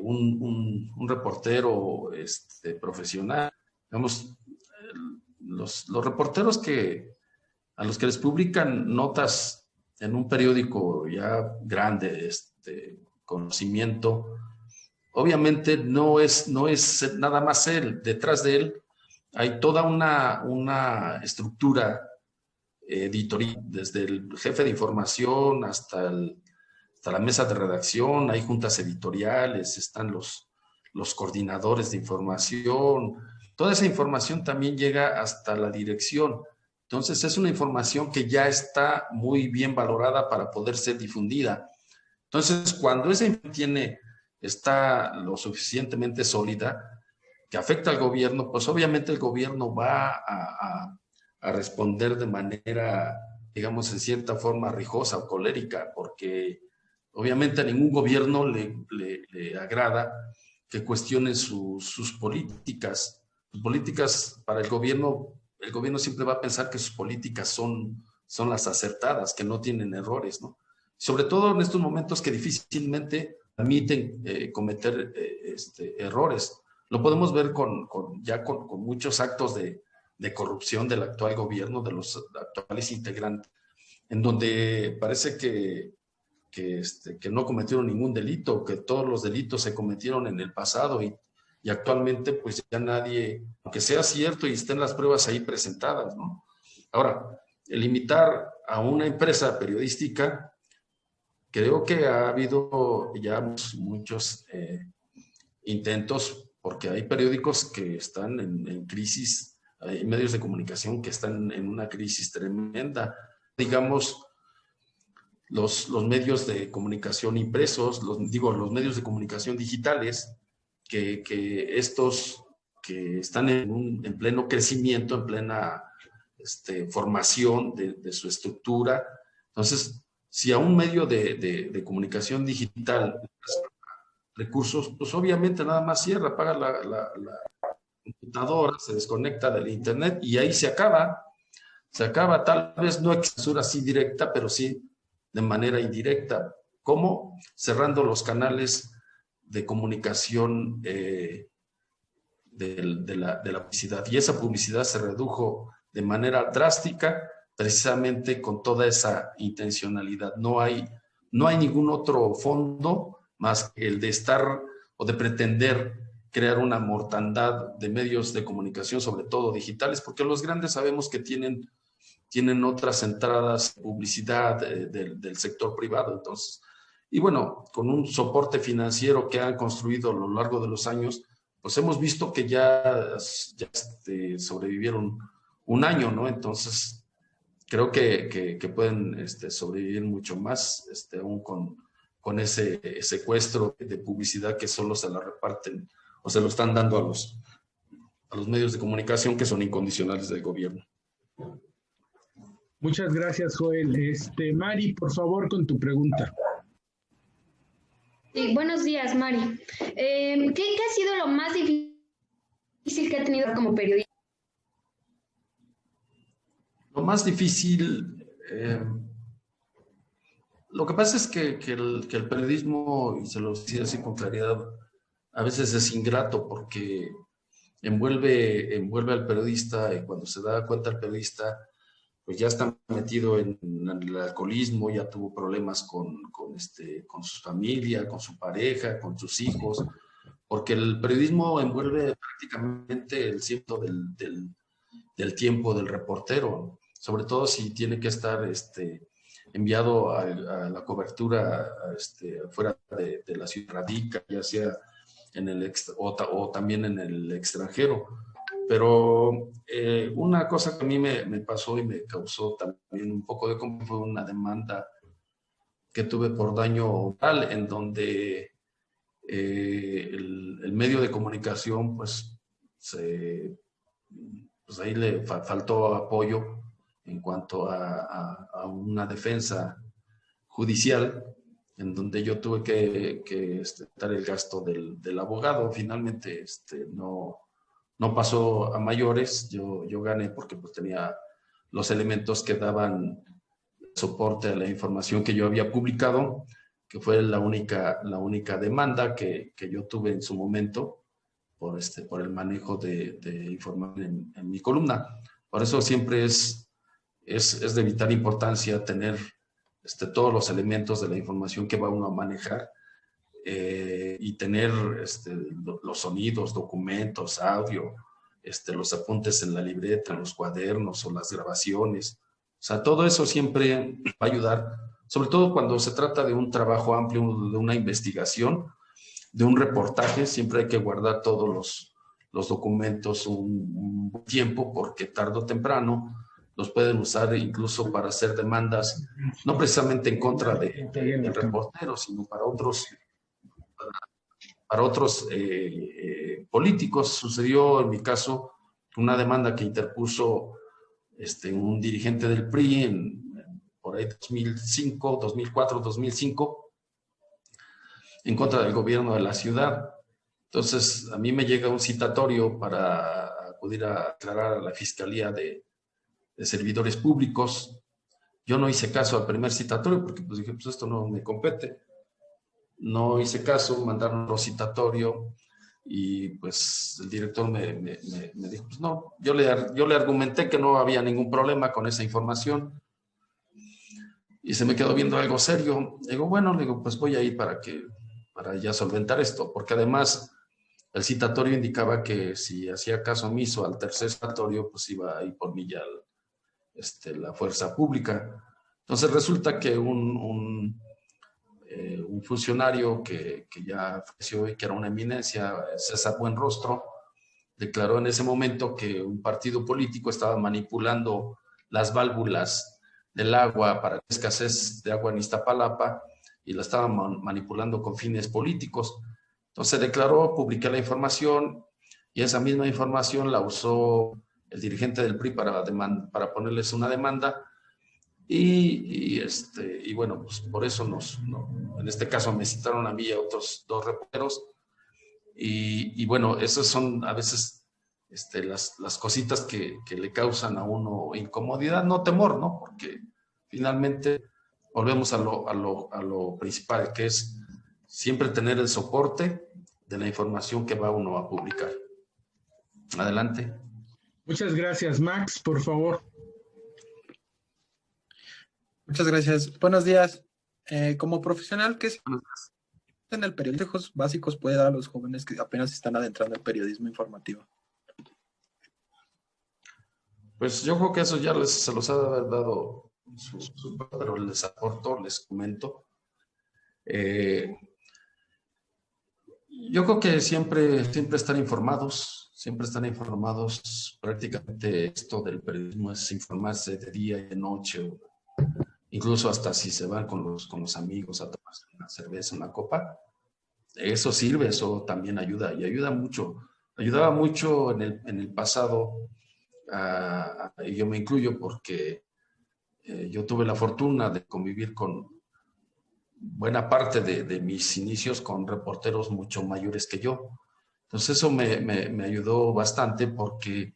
un reportero profesional. Digamos, los reporteros a los que les publican notas en un periódico ya grande, conocimiento, obviamente no es nada más él. Detrás de él hay toda una estructura editorial, desde el jefe de información hasta la mesa de redacción, hay juntas editoriales, están los coordinadores de información. Toda esa información también llega hasta la dirección. Entonces es una información que ya está muy bien valorada para poder ser difundida. Entonces, cuando esa información está lo suficientemente sólida, que afecta al gobierno, pues obviamente el gobierno va a responder de manera, digamos, en cierta forma rijosa o colérica, porque obviamente a ningún gobierno le agrada que cuestionen sus políticas. Sus políticas para el gobierno siempre va a pensar que sus políticas son las acertadas, que no tienen errores, ¿no? Sobre todo en estos momentos que difícilmente permiten cometer errores. Lo podemos ver con muchos actos de corrupción del actual gobierno, de los actuales integrantes, en donde parece que no cometieron ningún delito, que todos los delitos se cometieron en el pasado y actualmente pues ya nadie, aunque sea cierto y estén las pruebas ahí presentadas, ¿no? Ahora, el limitar a una empresa periodística, creo que ha habido ya muchos intentos, porque hay periódicos que están en crisis, hay medios de comunicación que están en una crisis tremenda. Digamos, los medios de comunicación impresos, los medios de comunicación digitales, que estos que están en pleno crecimiento, en plena formación de su estructura. Entonces, si a un medio de comunicación digital recursos, pues obviamente nada más cierra, apaga la computadora, se desconecta del internet y ahí se acaba. Se acaba, tal vez no es censura así directa, pero sí de manera indirecta. ¿Cómo? Cerrando los canales de comunicación de la publicidad. Y esa publicidad se redujo de manera drástica precisamente con toda esa intencionalidad. No hay ningún otro fondo más que el de estar o de pretender crear una mortandad de medios de comunicación, sobre todo digitales, porque los grandes sabemos que tienen otras entradas, publicidad del sector privado. Entonces, y bueno, con un soporte financiero que han construido a lo largo de los años, pues hemos visto que ya sobrevivieron un año, ¿no? Entonces, creo que pueden sobrevivir mucho más, aún con ese secuestro de publicidad que solo se la reparten o se lo están dando a los medios de comunicación que son incondicionales del gobierno. Muchas gracias, Joel. Mari, por favor, con tu pregunta. Sí, buenos días, Mari. ¿Qué ha sido lo más difícil que ha tenido como periodista? Lo más difícil, lo que pasa es que el periodismo, y se lo decía así con claridad, a veces es ingrato porque envuelve al periodista, y cuando se da cuenta el periodista, pues ya está metido en el alcoholismo, ya tuvo problemas con su familia, con su pareja, con sus hijos, porque el periodismo envuelve prácticamente el 100% del tiempo del reportero, sobre todo si tiene que estar enviado a la cobertura fuera de la ciudad radica, ya sea o también en el extranjero. Pero una cosa que a mí me pasó y me causó también un poco de conflicto fue una demanda que tuve por daño moral, en donde el medio de comunicación, pues ahí le faltó apoyo en cuanto a una defensa judicial, en donde yo tuve que dar el gasto del abogado. Finalmente no pasó a mayores, yo gané porque pues tenía los elementos que daban soporte a la información que yo había publicado, que fue la única demanda que yo tuve en su momento por el manejo de información en mi columna. Por eso siempre es de vital importancia tener todos los elementos de la información que va uno a manejar, y tener los sonidos, documentos, audio, los apuntes en la libreta, los cuadernos o las grabaciones. O sea, todo eso siempre va a ayudar, sobre todo cuando se trata de un trabajo amplio, de una investigación, de un reportaje. Siempre hay que guardar todos los documentos un tiempo, porque tarde o temprano los pueden usar incluso para hacer demandas, no precisamente en contra del reportero, sino para otros políticos. Sucedió en mi caso una demanda que interpuso un dirigente del PRI por ahí 2005, 2004, 2005, en contra del gobierno de la ciudad. Entonces, a mí me llega un citatorio para acudir a aclarar a la Fiscalía de Servidores Públicos. Yo no hice caso al primer citatorio porque pues dije, pues esto no me compete. No hice caso, mandaron otro citatorio y pues el director me dijo, pues no, yo le argumenté que no había ningún problema con esa información y se me quedó viendo algo serio. Digo, bueno, pues voy a ir para ya solventar esto, porque además el citatorio indicaba que si hacía caso omiso al tercer citatorio, pues iba a ir por mí ya la fuerza pública. Entonces resulta que un funcionario que ya falleció y que era una eminencia, César Buenrostro, declaró en ese momento que un partido político estaba manipulando las válvulas del agua para la escasez de agua en Iztapalapa y la estaba manipulando con fines políticos. Entonces declaró, publiqué la información y esa misma información la usó el dirigente del PRI para ponerles una demanda. Y bueno, pues por eso en este caso me citaron a mí y a otros dos reporteros. Y bueno, esas son a veces las cositas que le causan a uno incomodidad, no temor, ¿no? Porque finalmente volvemos a lo principal, que es siempre tener el soporte de la información que va uno a publicar. Adelante. Muchas gracias. Max, por favor. Muchas gracias. Buenos días. Como profesional, ¿qué en el periodismo básicos puede dar a los jóvenes que apenas están adentrando el periodismo informativo? Pues yo creo que eso ya se los ha dado pero les aporto, les comento. Yo creo que siempre estar informados, prácticamente esto del periodismo es informarse de día y de noche, incluso hasta si se van con los amigos a tomarse una cerveza, una copa, eso sirve, eso también ayuda, y ayuda mucho. Ayudaba mucho en el pasado, y yo me incluyo porque yo tuve la fortuna de convivir con buena parte de mis inicios con reporteros mucho mayores que yo. Entonces eso me ayudó bastante porque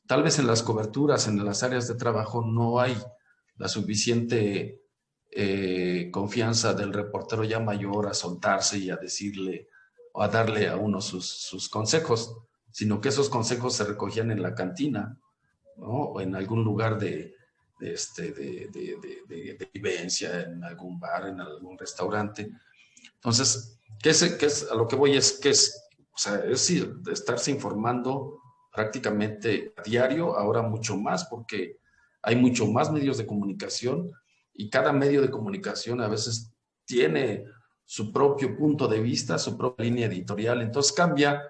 tal vez en las coberturas, en las áreas de trabajo, no hay la suficiente confianza del reportero ya mayor a soltarse y a decirle o a darle a uno sus consejos, sino que esos consejos se recogían en la cantina, ¿no? O en algún lugar de vivencia, en algún bar, en algún restaurante. Entonces, a lo que voy es o sea, es estarse informando prácticamente a diario, ahora mucho más, porque hay mucho más medios de comunicación y cada medio de comunicación a veces tiene su propio punto de vista, su propia línea editorial, entonces cambia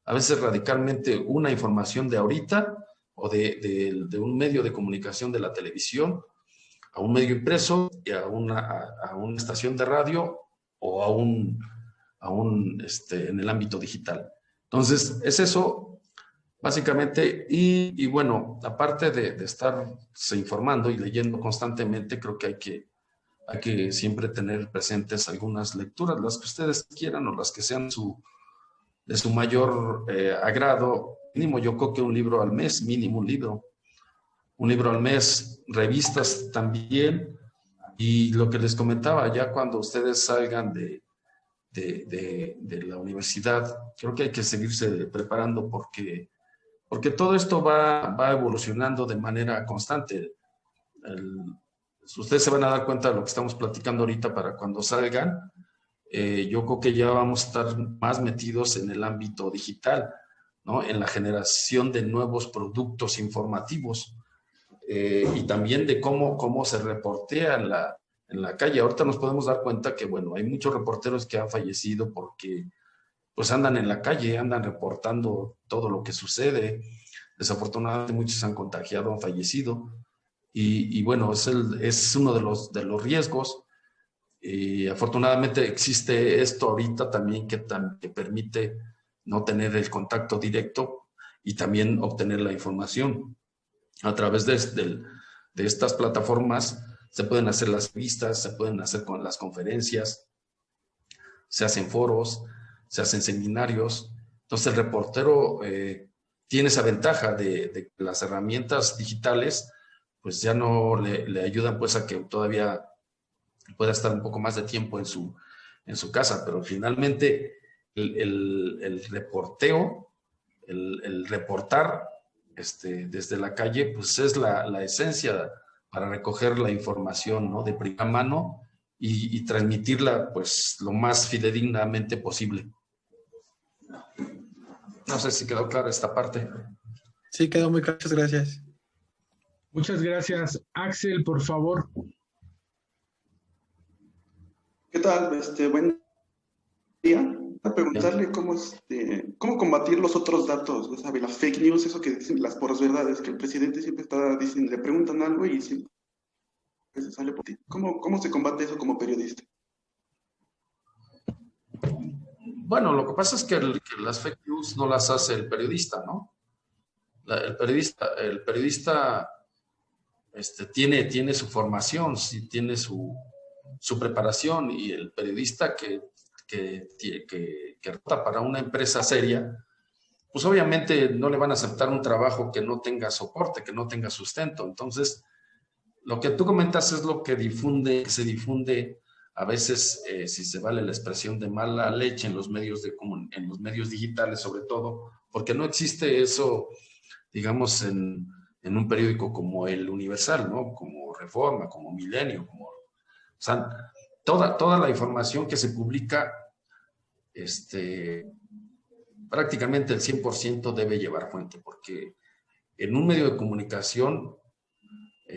a veces radicalmente una información de ahorita o de un medio de comunicación de la televisión a un medio impreso y a una estación de radio o en el ámbito digital. Entonces, es eso básicamente, y bueno, aparte de estarse informando y leyendo constantemente, creo que hay que siempre tener presentes algunas lecturas, las que ustedes quieran o las que sean de su mayor agrado. Mínimo, yo creo que un libro al mes, mínimo un libro al mes, revistas también, y lo que les comentaba, ya cuando ustedes salgan de la universidad, creo que hay que seguirse preparando porque todo esto va evolucionando de manera constante. Ustedes se van a dar cuenta de lo que estamos platicando ahorita para cuando salgan. Yo creo que ya vamos a estar más metidos en el ámbito digital, ¿no? En la generación de nuevos productos informativos y también de cómo se reportea en la calle. Ahorita nos podemos dar cuenta que, bueno, hay muchos reporteros que han fallecido porque pues andan en la calle, andan reportando todo lo que sucede. Desafortunadamente muchos se han contagiado, han fallecido. Y bueno, es uno de los riesgos. Y afortunadamente existe esto ahorita también que permite no tener el contacto directo y también obtener la información. A través de estas plataformas se pueden hacer las vistas, se pueden hacer con las conferencias, se hacen foros, se hacen seminarios. Entonces el reportero tiene esa ventaja de que las herramientas digitales pues ya no le ayudan pues a que todavía pueda estar un poco más de tiempo en su casa, pero finalmente el reporteo, el reportar desde la calle, pues es la esencia para recoger la información, ¿no? De primera mano y transmitirla pues lo más fidedignamente posible. No sé si quedó clara esta parte. Sí, quedó muy claro. Muchas gracias. Muchas gracias. Axel, por favor. ¿Qué tal? Buen día. A preguntarle cómo combatir los otros datos, ¿no? ¿Sabe? Las fake news, eso que dicen, las posverdades, que el presidente siempre está diciendo, le preguntan algo y siempre se sale por ti. ¿Cómo se combate eso como periodista? Bueno, lo que pasa es que las fake news no las hace el periodista, ¿no? El periodista tiene su formación, sí, tiene su preparación, y el periodista que rota para una empresa seria, pues obviamente no le van a aceptar un trabajo que no tenga soporte, que no tenga sustento. Entonces, lo que tú comentas es lo que se difunde a veces, si se vale la expresión, de mala leche en los medios digitales, sobre todo, porque no existe eso, digamos, en un periódico como El Universal, ¿no? Como Reforma, como Milenio, o sea, toda la información que se publica, prácticamente el 100% debe llevar fuente, porque en un medio de comunicación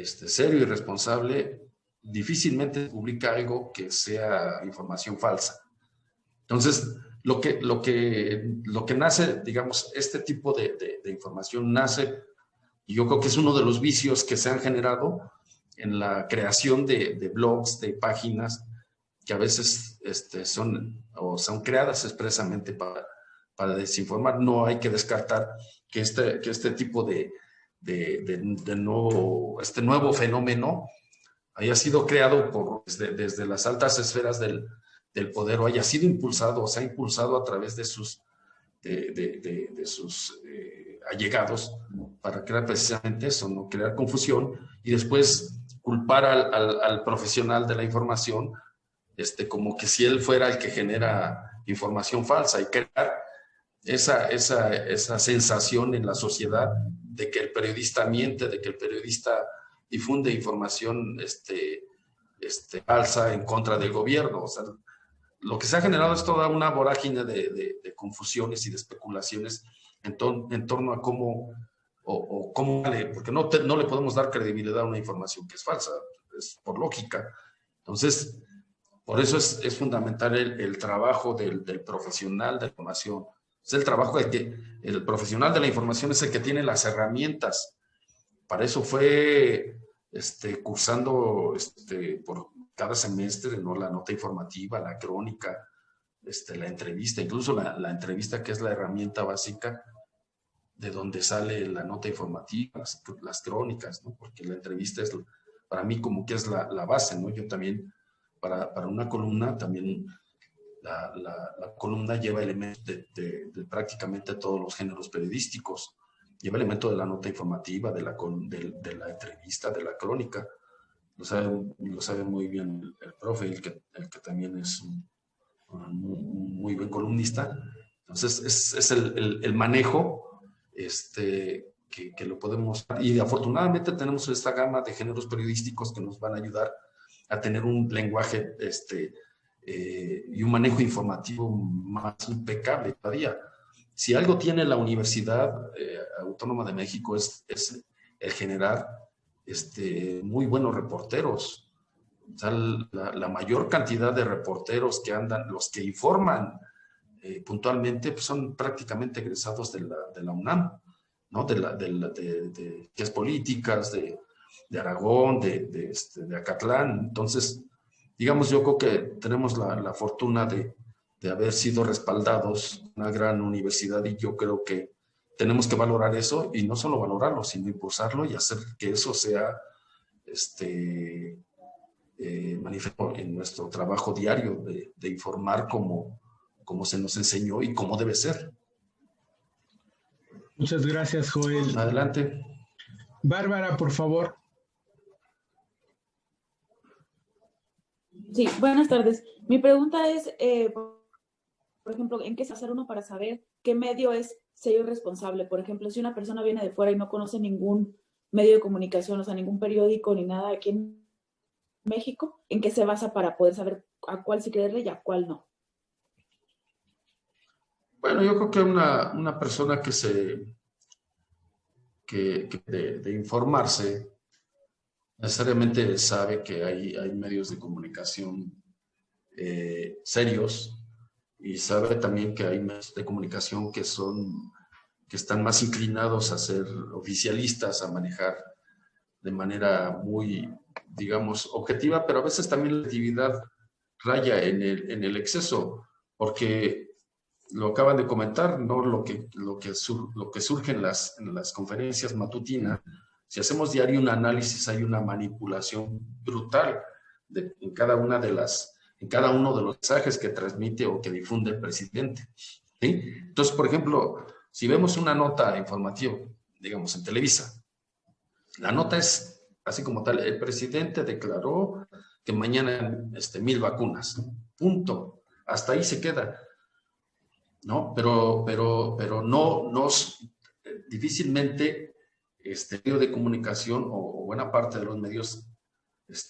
serio y responsable, difícilmente se publica algo que sea información falsa. Entonces, lo que nace, digamos, este tipo de información nace, y yo creo que es uno de los vicios que se han generado en la creación de blogs, de páginas, que a veces son creadas expresamente para desinformar. No hay que descartar que este tipo de nuevo fenómeno haya sido creado desde las altas esferas del poder, o haya sido impulsado, o se ha impulsado a través de sus allegados, para crear precisamente eso, ¿no? Crear confusión y después culpar al profesional de la información, como que si él fuera el que genera información falsa, y crear esa sensación en la sociedad de que el periodista miente, de que el periodista difunde información falsa en contra del gobierno. O sea, lo que se ha generado es toda una vorágine de confusiones y de especulaciones en torno a cómo porque no le podemos dar credibilidad a una información que es falsa, es por lógica. Entonces, por eso es fundamental el trabajo del profesional de la información. Es el trabajo el profesional de la información es el que tiene las herramientas. Para eso fue cursando por cada semestre, ¿no? La nota informativa, la crónica, la entrevista, incluso la entrevista, que es la herramienta básica de donde sale la nota informativa, las crónicas, ¿no? Porque la entrevista es, para mí, como que es la base, ¿no? Yo también, para una columna, también la columna lleva elementos de prácticamente todos los géneros periodísticos. Lleva elementos de la nota informativa, de la entrevista, de la crónica. Lo sabe muy bien el profe, el que también es un muy buen columnista. Entonces, es el manejo que lo podemos... Y afortunadamente tenemos esta gama de géneros periodísticos que nos van a ayudar a tener un lenguaje y un manejo informativo más impecable todavía. Si algo tiene la Universidad Autónoma de México es el generar muy buenos reporteros. O sea, la mayor cantidad de reporteros que andan, los que informan puntualmente, pues son prácticamente egresados de la UNAM, ¿no? De ciencias políticas, de Aragón, de Acatlán. Entonces, digamos, yo creo que tenemos la fortuna de haber sido respaldados en una gran universidad, y yo creo que tenemos que valorar eso, y no solo valorarlo, sino impulsarlo y hacer que eso sea manifiesto en nuestro trabajo diario de informar como se nos enseñó y cómo debe ser. Muchas gracias, Joel. Adelante. Bárbara, por favor. Sí, buenas tardes. Mi pregunta es, por ejemplo, ¿en qué se basa uno para saber qué medio es sello responsable? Por ejemplo, si una persona viene de fuera y no conoce ningún medio de comunicación, o sea, ningún periódico ni nada aquí en México, ¿en qué se basa para poder saber a cuál sí creerle y a cuál no? Bueno, yo creo que una persona de informarse necesariamente sabe que hay medios de comunicación serios, y sabe también que hay medios de comunicación que están más inclinados a ser oficialistas, a manejar de manera muy, digamos, objetiva, pero a veces también la objetividad raya en el exceso, porque lo acaban de comentar, ¿no? Lo que surge en las conferencias matutinas. Si hacemos diario un análisis, hay una manipulación brutal en cada uno de los mensajes que transmite o que difunde el presidente, ¿sí? Entonces, por ejemplo, si vemos una nota informativa, digamos en Televisa, la nota es así como tal: el presidente declaró que mañana 1,000 vacunas, punto, hasta ahí se queda, ¿no? Pero no difícilmente medio de comunicación o buena parte de los medios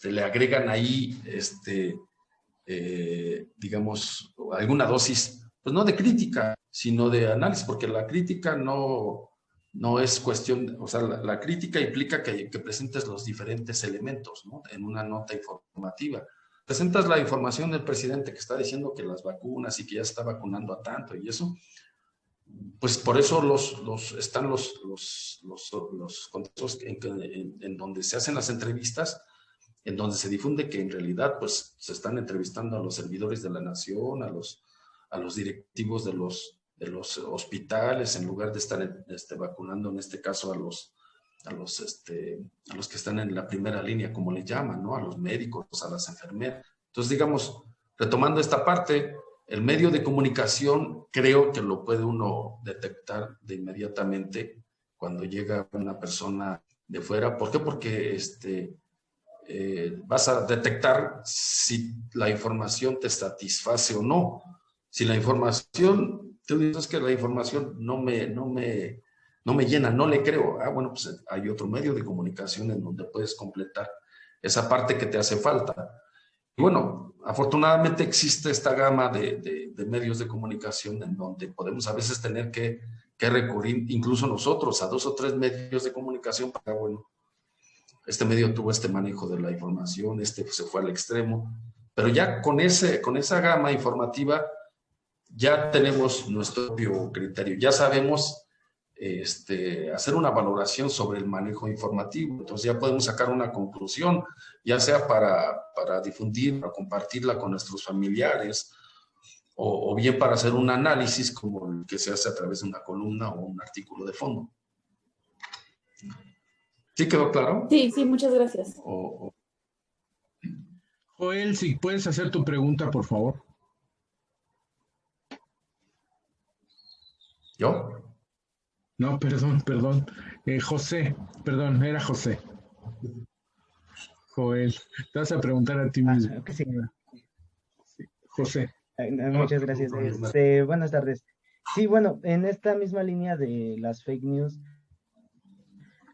le agregan ahí digamos, alguna dosis, pues no de crítica, sino de análisis, porque la crítica no es cuestión, o sea, la crítica implica que presentes los diferentes elementos, ¿no? En una nota informativa. presentas la información del presidente que está diciendo que las vacunas y que ya está vacunando a tanto y eso, pues por eso están los contextos en donde se hacen las entrevistas, en donde se difunde que en realidad pues se están entrevistando a los servidores de la nación, a los directivos de los hospitales, en lugar de estar vacunando en este caso a los que están en la primera línea, como le llaman, ¿no? A los médicos, a las enfermeras. Entonces, digamos, retomando esta parte, el medio de comunicación creo que lo puede uno detectar de inmediatamente cuando llega una persona de fuera. ¿Por qué? Porque vas a detectar si la información te satisface o no. Si la información, tú dices que la información no me llena, no le creo. Bueno, pues hay otro medio de comunicación en donde puedes completar esa parte que te hace falta. Y bueno, afortunadamente existe esta gama de medios de comunicación en donde podemos a veces tener que recurrir, incluso nosotros, a 2 o 3 medios de comunicación para, bueno, este medio tuvo este manejo de la información, se fue al extremo, pero ya con esa gama informativa ya tenemos nuestro propio criterio, ya sabemos hacer una valoración sobre el manejo informativo. Entonces ya podemos sacar una conclusión, ya sea para difundir, para compartirla con nuestros familiares, o bien para hacer un análisis como el que se hace a través de una columna o un artículo de fondo. ¿Sí quedó claro? Sí, muchas gracias. Joel, si puedes hacer tu pregunta, por favor. ¿Yo? No, perdón. José, perdón, era José. Joel, te vas a preguntar a ti mismo. Sí. José. Muchas gracias. Buenas tardes. Sí, bueno, en esta misma línea de las fake news,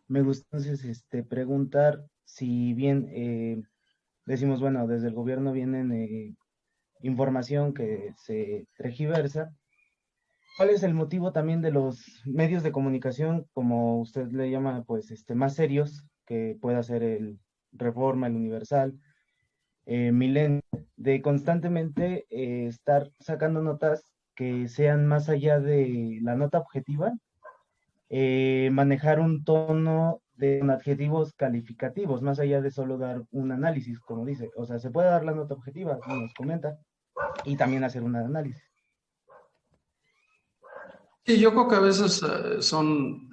me gusta entonces preguntar si bien decimos, bueno, desde el gobierno vienen información que se tergiversa. ¿Cuál es el motivo también de los medios de comunicación, como usted le llama, pues, más serios, que pueda ser el Reforma, el Universal, Milenio, de constantemente estar sacando notas que sean más allá de la nota objetiva, manejar un tono con adjetivos calificativos, más allá de solo dar un análisis, como dice? O sea, se puede dar la nota objetiva, como nos comenta, y también hacer un análisis. Sí, yo creo que a veces son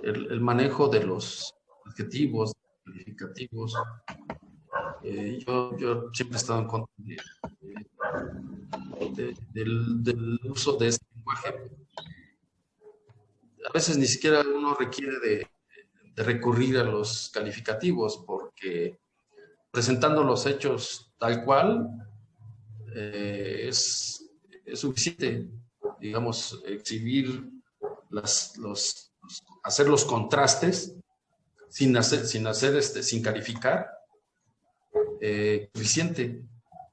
el manejo de los adjetivos, calificativos. Yo siempre he estado en contra del uso de este lenguaje. A veces ni siquiera uno requiere de recurrir a los calificativos, porque presentando los hechos tal cual es suficiente. Digamos, exhibir hacer los contrastes sin calificar, suficiente.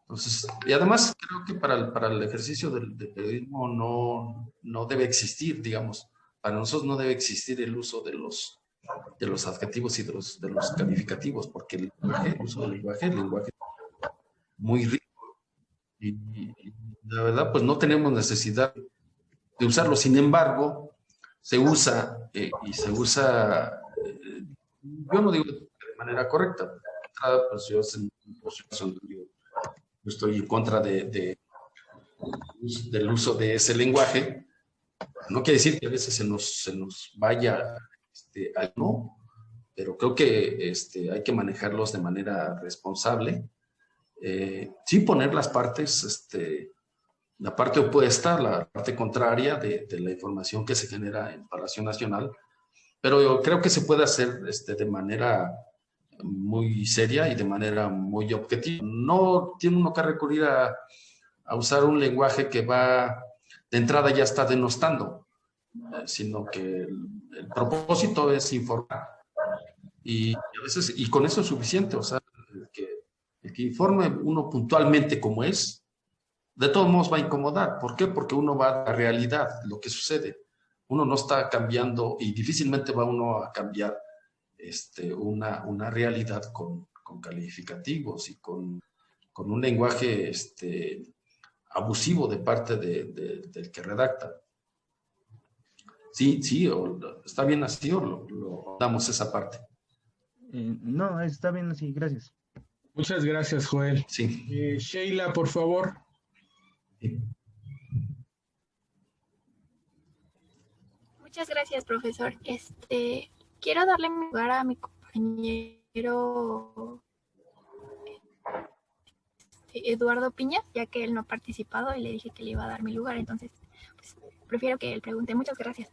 Entonces, y además creo que para el ejercicio del periodismo no debe existir, digamos, para nosotros no debe existir el uso de los adjetivos y de los calificativos, porque el uso del lenguaje es muy rico y la verdad pues no tenemos necesidad de usarlo. Sin embargo, se usa yo no digo de manera correcta, pues yo estoy en contra del uso de ese lenguaje. No quiere decir que a veces se nos vaya al no, pero creo que hay que manejarlos de manera responsable, sin poner las partes, la parte opuesta, la parte contraria de la información que se genera en Palacio Nacional, pero yo creo que se puede hacer de manera muy seria y de manera muy objetiva. No tiene uno que recurrir a usar un lenguaje que de entrada ya está denostando, sino que el propósito es informar. Y a veces, y con eso es suficiente, o sea, el que informe uno puntualmente como es, de todos modos va a incomodar. ¿Por qué? Porque uno va a la realidad, lo que sucede. Uno no está cambiando y difícilmente va uno a cambiar una realidad con calificativos y con un lenguaje abusivo de parte del que redacta. Sí, está bien así o lo damos esa parte. No, está bien así, gracias. Muchas gracias, Joel. Sí. Sheila, por favor. Muchas gracias, profesor. Quiero darle mi lugar a mi compañero Eduardo Piña, ya que él no ha participado y le dije que le iba a dar mi lugar, entonces pues, prefiero que él pregunte. Muchas gracias.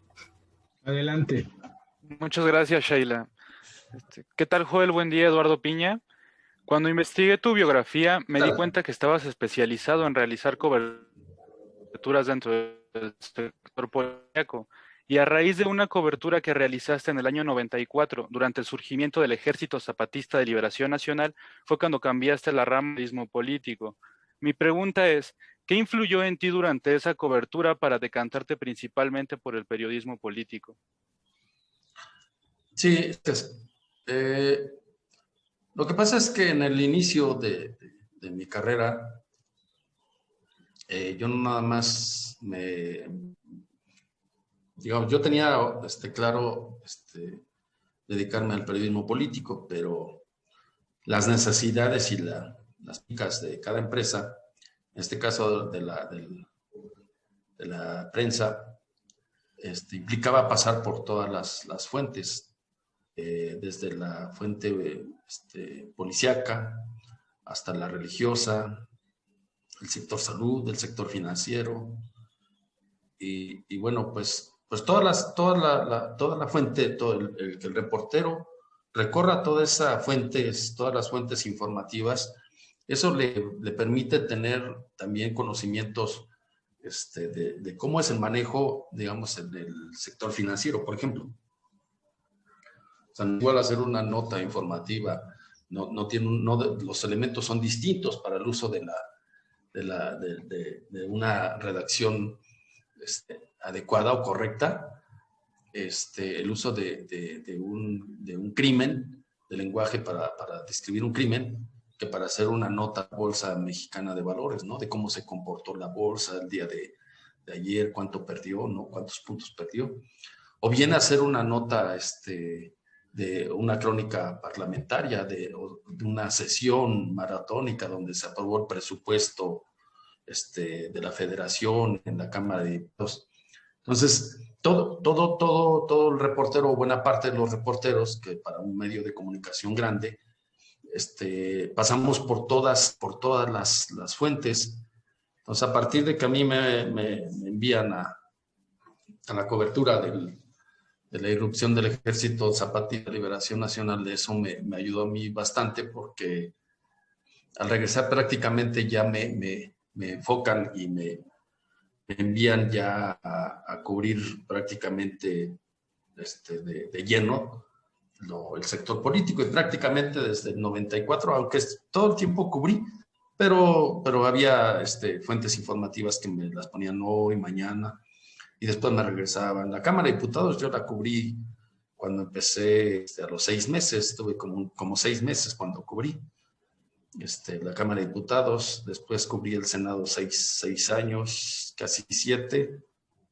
Adelante. Muchas gracias, Sheila. ¿Qué tal, Joel? Buen día, Eduardo Piña. Cuando investigué tu biografía, me di cuenta que estabas especializado en realizar coberturas dentro del sector policíaco. Y a raíz de una cobertura que realizaste en el año 94, durante el surgimiento del Ejército Zapatista de Liberación Nacional, fue cuando cambiaste la rama del periodismo político. Mi pregunta es, ¿qué influyó en ti durante esa cobertura para decantarte principalmente por el periodismo político? Sí, lo que pasa es que en el inicio de mi carrera, yo no nada más digamos, yo tenía claro dedicarme al periodismo político, pero las necesidades y las picas de cada empresa, en este caso de la prensa, implicaba pasar por todas las fuentes, desde la fuente policíaca hasta la religiosa, el sector salud, el sector financiero, y bueno, pues toda la fuente, que el reportero recorra todas las fuentes informativas, eso le permite tener también conocimientos de cómo es el manejo, digamos, en el sector financiero, por ejemplo. O sea, igual hacer una nota informativa, los elementos son distintos para el uso de una redacción adecuada o correcta, el uso de un crimen, de lenguaje para describir un crimen, que para hacer una nota Bolsa Mexicana de Valores, ¿no? De cómo se comportó la bolsa el día de ayer, cuánto perdió, ¿no? Cuántos puntos perdió. O bien hacer una nota de una crónica parlamentaria, de una sesión maratónica donde se aprobó el presupuesto de la Federación en la Cámara de Diputados. Entonces, todo el reportero, o buena parte de los reporteros, que para un medio de comunicación grande, pasamos por todas las fuentes. Entonces, a partir de que a mí me envían a la cobertura de la irrupción del Ejército Zapatista de Liberación Nacional, de eso me ayudó a mí bastante, porque al regresar prácticamente ya me enfocan y me envían ya a cubrir prácticamente de lleno el sector político, y prácticamente desde el 94, aunque todo el tiempo cubrí, pero había fuentes informativas que me las ponían hoy, mañana, y después me regresaban. La Cámara de Diputados yo la cubrí cuando empecé a los 6 meses, estuve como 6 meses cuando cubrí la Cámara de Diputados. Después cubrí el Senado 6 años, casi 7,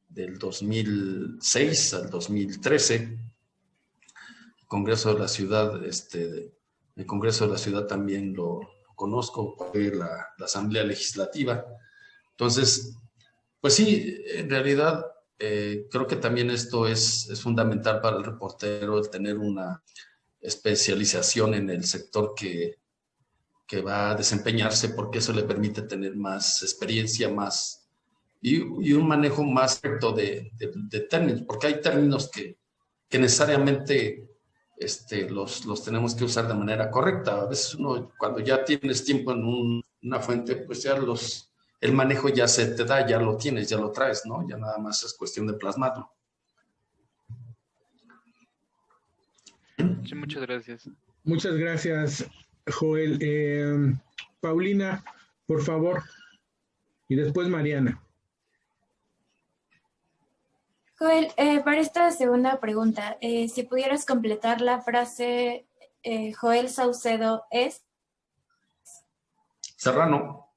del 2006 al 2013. El Congreso de la Ciudad, el Congreso de la Ciudad también lo conozco, fue la Asamblea Legislativa. Entonces, pues sí, en realidad creo que también esto es fundamental para el reportero, el tener una especialización en el sector que va a desempeñarse, porque eso le permite tener más experiencia, y un manejo más correcto de términos, porque hay términos que necesariamente los tenemos que usar de manera correcta. A veces uno, cuando ya tienes tiempo en una fuente, pues ya el manejo ya se te da, ya lo tienes, ya lo traes, ¿no? Ya nada más es cuestión de plasmarlo. Sí, muchas gracias. Muchas gracias, Joel. Paulina, por favor. Y después Mariana. Joel, para esta segunda pregunta, si pudieras completar la frase Joel Saucedo es? Serrano.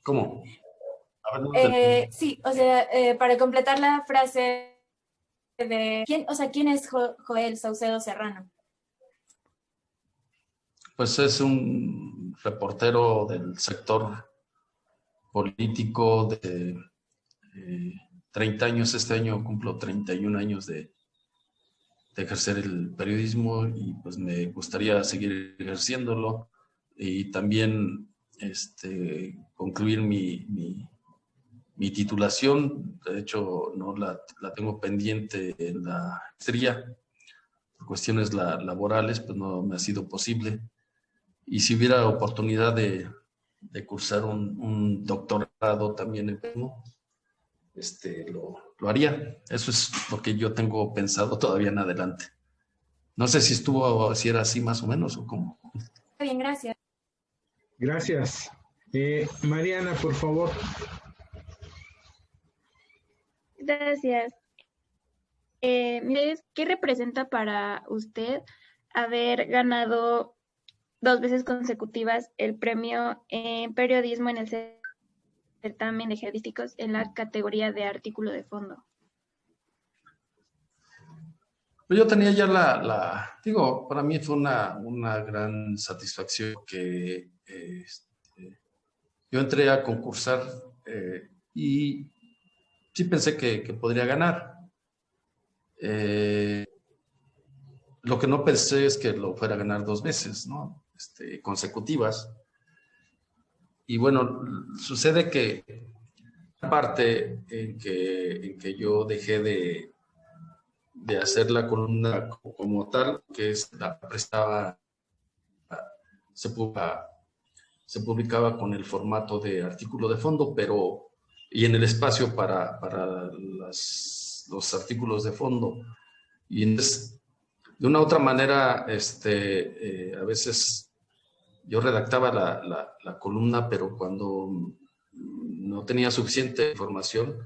¿Cómo? A ver, no Sí, o sea, para completar la frase de ¿quién es Joel Saucedo Serrano? Pues es un reportero del sector político de 30 años. Este año cumplo 31 años de ejercer el periodismo y pues me gustaría seguir ejerciéndolo y también concluir mi titulación. De hecho, no la tengo pendiente en la maestría. Por cuestiones laborales, pues no me ha sido posible. Y si hubiera oportunidad de cursar un doctorado también en periodismo, lo haría. Eso es lo que yo tengo pensado todavía en adelante. No sé si era así más o menos o cómo. Bien, gracias. Gracias. Mariana, por favor. Gracias. ¿Qué representa para usted haber ganado 2 veces consecutivas el premio en periodismo en el certamen de periodísticos en la categoría de artículo de fondo? Yo tenía ya para mí fue una gran satisfacción que yo entré a concursar y sí pensé que podría ganar. Lo que no pensé es que lo fuera a ganar 2 veces, ¿no? Consecutivas. Y bueno, sucede que parte en que yo dejé de hacer la columna como tal, que es la prestaba, se publicaba con el formato de artículo de fondo, y en el espacio para los artículos de fondo. Y entonces, de una u otra manera, a veces yo redactaba la columna, pero cuando no tenía suficiente información,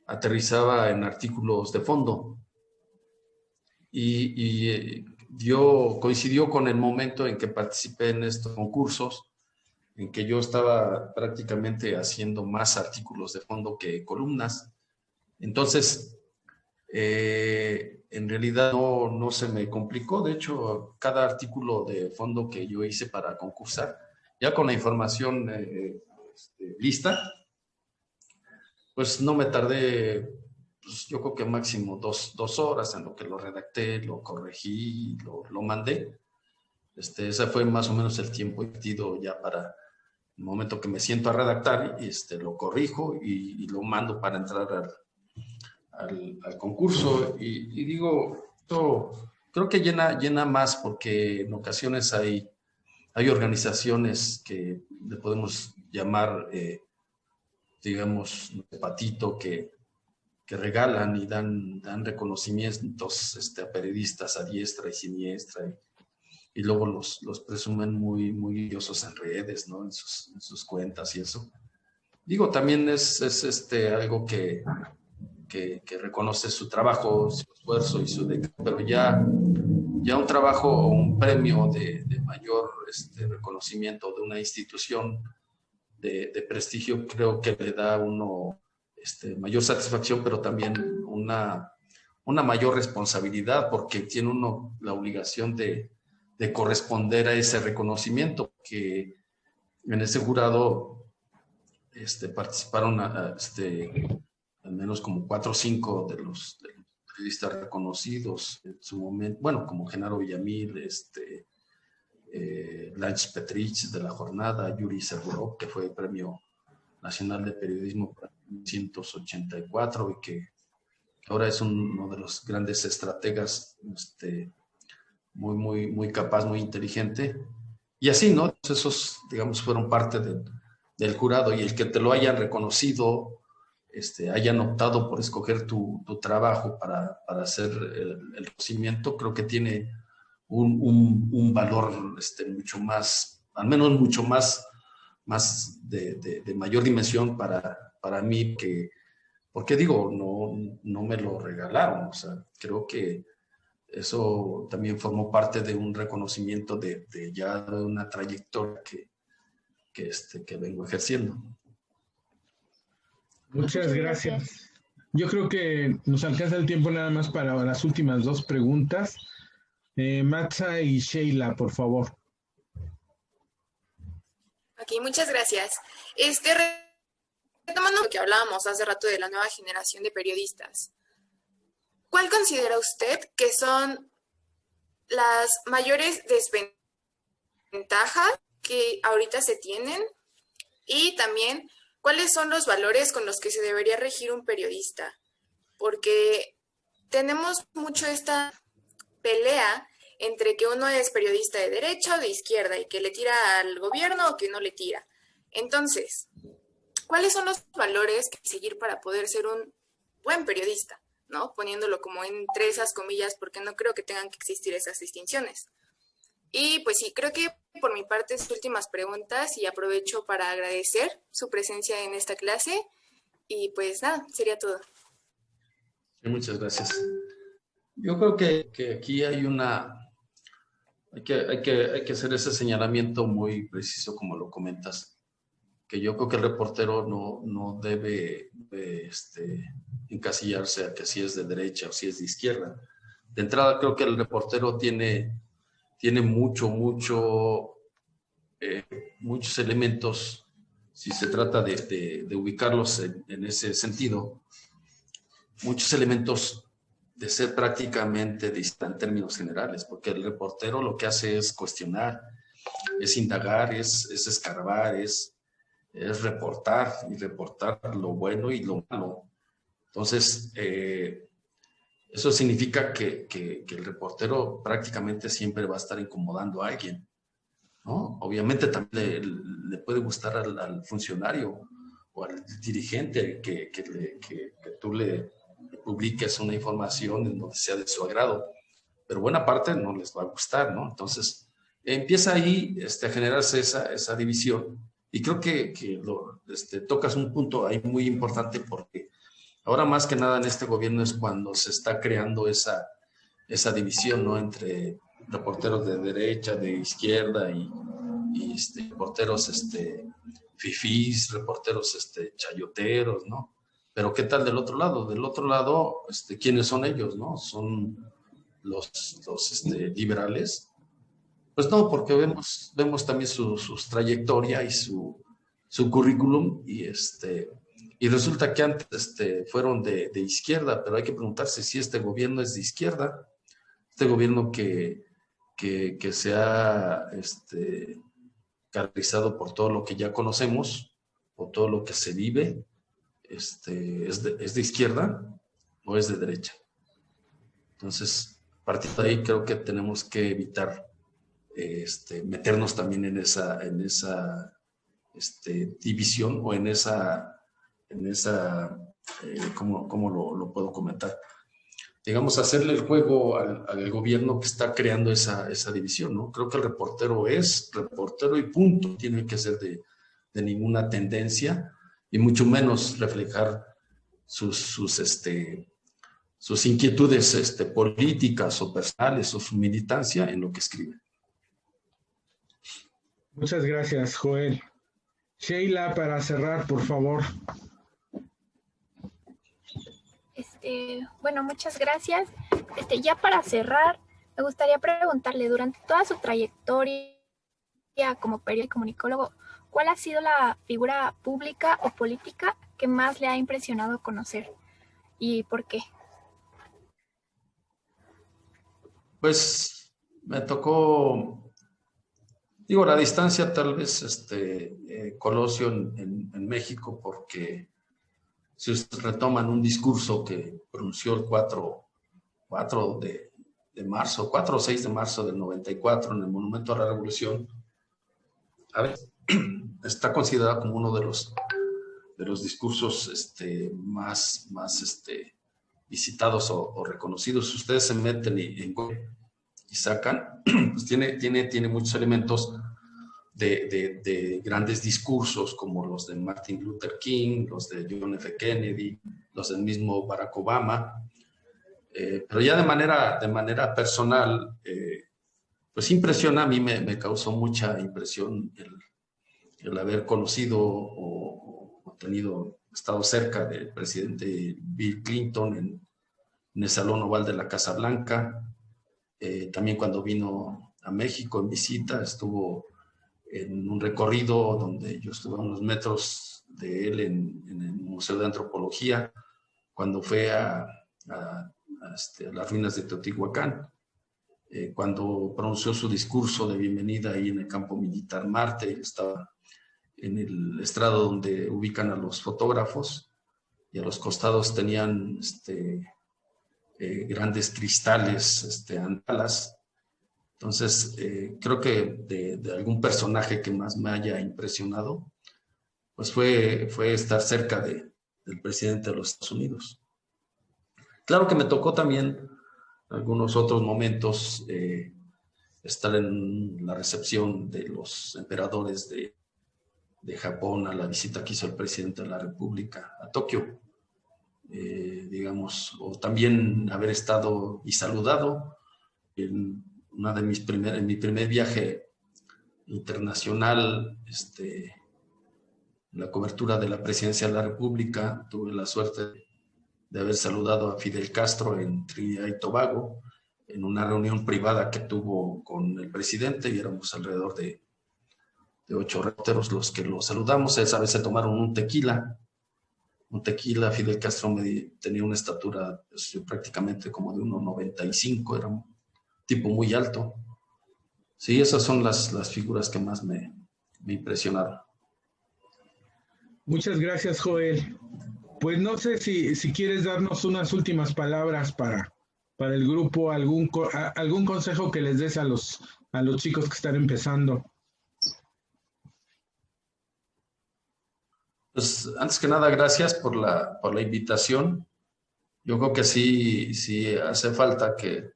aterrizaba en artículos de fondo. Y coincidió con el momento en que participé en estos concursos, en que yo estaba prácticamente haciendo más artículos de fondo que columnas. Entonces, en realidad no se me complicó. De hecho, cada artículo de fondo que yo hice para concursar, ya con la información lista, pues no me tardé, pues yo creo que máximo dos horas en lo que lo redacté, lo corregí, lo mandé. Ese fue más o menos el tiempo invertido ya para el momento que me siento a redactar, lo corrijo y lo mando para entrar al concurso. Y digo, esto creo que llena más, porque en ocasiones hay organizaciones que le podemos llamar, digamos, patito, que regalan y dan reconocimientos a periodistas a diestra y siniestra, y luego los presumen muy orgullosos en redes, ¿no? En sus cuentas y eso. Digo, también es algo que reconoce su trabajo, su esfuerzo y su dedicación, pero ya un trabajo o un premio de mayor reconocimiento de una institución de prestigio, creo que le da a uno mayor satisfacción, pero también una mayor responsabilidad, porque tiene uno la obligación de corresponder a ese reconocimiento, que en ese jurado participaron al menos como 4 o 5 de los periodistas reconocidos en su momento, bueno, como Genaro Villamil, Lanch Petrich de La Jornada, Yuri Servorov, que fue Premio Nacional de Periodismo para 1984 y que ahora es uno de los grandes estrategas, muy capaz, muy inteligente. Y así, ¿no? Esos, digamos, fueron parte del jurado, y el que te lo hayan reconocido, hayan optado por escoger tu trabajo para hacer el reconocimiento, creo que tiene un valor mucho más, al menos mucho más de mayor dimensión para mí, porque digo, no me lo regalaron. O sea, creo que eso también formó parte de un reconocimiento de ya de una trayectoria que vengo ejerciendo. Muchas gracias. Yo creo que nos alcanza el tiempo nada más para las últimas dos preguntas. Matza y Sheila, por favor. Ok, muchas gracias. Retomando lo que hablábamos hace rato de la nueva generación de periodistas, ¿cuál considera usted que son las mayores desventajas que ahorita se tienen? Y también, ¿cuáles son los valores con los que se debería regir un periodista? Porque tenemos mucho esta pelea entre que uno es periodista de derecha o de izquierda y que le tira al gobierno o que no le tira. Entonces, ¿cuáles son los valores que seguir para poder ser un buen periodista? ¿No? Poniéndolo como entre esas comillas, porque no creo que tengan que existir esas distinciones. Y pues sí, creo que por mi parte sus últimas preguntas, y aprovecho para agradecer su presencia en esta clase. Y pues nada, sería todo. Sí, muchas gracias. Yo creo que aquí hay hay que hacer ese señalamiento muy preciso como lo comentas, que yo creo que el reportero no debe encasillarse a que si es de derecha o si es de izquierda. De entrada creo que el reportero tiene muchos elementos, si se trata de ubicarlos en ese sentido, muchos elementos de ser prácticamente distintos en términos generales, porque el reportero lo que hace es cuestionar, es indagar, es escarbar, es reportar, y reportar lo bueno y lo malo. Entonces, eso significa que el reportero prácticamente siempre va a estar incomodando a alguien, ¿no? Obviamente también le puede gustar al funcionario o al dirigente que tú le publiques una información en donde sea de su agrado, pero buena parte no les va a gustar, ¿no? Entonces, empieza ahí a generarse esa división, y creo que tocas un punto ahí muy importante, porque ahora más que nada en este gobierno es cuando se está creando esa división, ¿no? Entre reporteros de derecha, de izquierda y reporteros fifís, reporteros chayoteros, ¿no? Pero ¿qué tal del otro lado? Del otro lado, ¿quiénes son ellos, no? ¿Son los liberales? Pues no, porque vemos también su trayectoria y su currículum, y resulta que antes fueron de izquierda, pero hay que preguntarse si este gobierno es de izquierda, este gobierno que se ha caracterizado por todo lo que ya conocemos, por todo lo que se vive, ¿es de izquierda o es de derecha? Entonces, a partir de ahí creo que tenemos que evitar meternos también en esa división, o en esa ¿cómo lo puedo comentar? Digamos, hacerle el juego al gobierno que está creando esa división, ¿no? Creo que el reportero es reportero y punto. Tiene que ser de ninguna tendencia, y mucho menos reflejar sus inquietudes políticas o personales o su militancia en lo que escribe. Muchas gracias, Joel. Sheila, para cerrar, por favor. Bueno, muchas gracias. Ya para cerrar, me gustaría preguntarle, durante toda su trayectoria como periodista y comunicólogo, ¿cuál ha sido la figura pública o política que más le ha impresionado conocer? ¿Y por qué? Pues me tocó, digo, a la distancia tal vez Colosio en México, porque si ustedes retoman un discurso que pronunció el 4 de marzo, 4 o 6 de marzo del 94 en el Monumento a la Revolución, está considerado como uno de los discursos más visitados o reconocidos. Si ustedes se meten y sacan, pues tiene muchos elementos de grandes discursos, como los de Martin Luther King, los de John F. Kennedy, los del mismo Barack Obama. Pero ya de manera personal, pues impresiona, a mí me causó mucha impresión el haber conocido o estado cerca del presidente Bill Clinton en el Salón Oval de la Casa Blanca. También cuando vino a México en visita, estuvo en un recorrido donde yo estuve a unos metros de él en el Museo de Antropología, cuando fue a las ruinas de Teotihuacán, cuando pronunció su discurso de bienvenida ahí en el campo militar Marte. Estaba en el estrado donde ubican a los fotógrafos, y a los costados tenían grandes cristales, antalas. Entonces, creo que de algún personaje que más me haya impresionado, pues fue estar cerca del presidente de los Estados Unidos. Claro que me tocó también algunos otros momentos estar en la recepción de los emperadores de Japón a la visita que hizo el presidente de la República a Tokio, digamos, o también haber estado y saludado en mi primer viaje internacional, en la cobertura de la presidencia de la República. Tuve la suerte de haber saludado a Fidel Castro en Trinidad y Tobago, en una reunión privada que tuvo con el presidente, y éramos alrededor de 8 reporteros los que lo saludamos. Esa vez se tomaron un tequila. Fidel Castro tenía una estatura prácticamente como de 1,95, era un tipo muy alto. Sí, esas son las figuras que más me impresionaron. Muchas gracias, Joel. Pues no sé si quieres darnos unas últimas palabras para el grupo, algún consejo que les des a los chicos que están empezando. Pues antes que nada, gracias por la invitación. Yo creo que sí hace falta que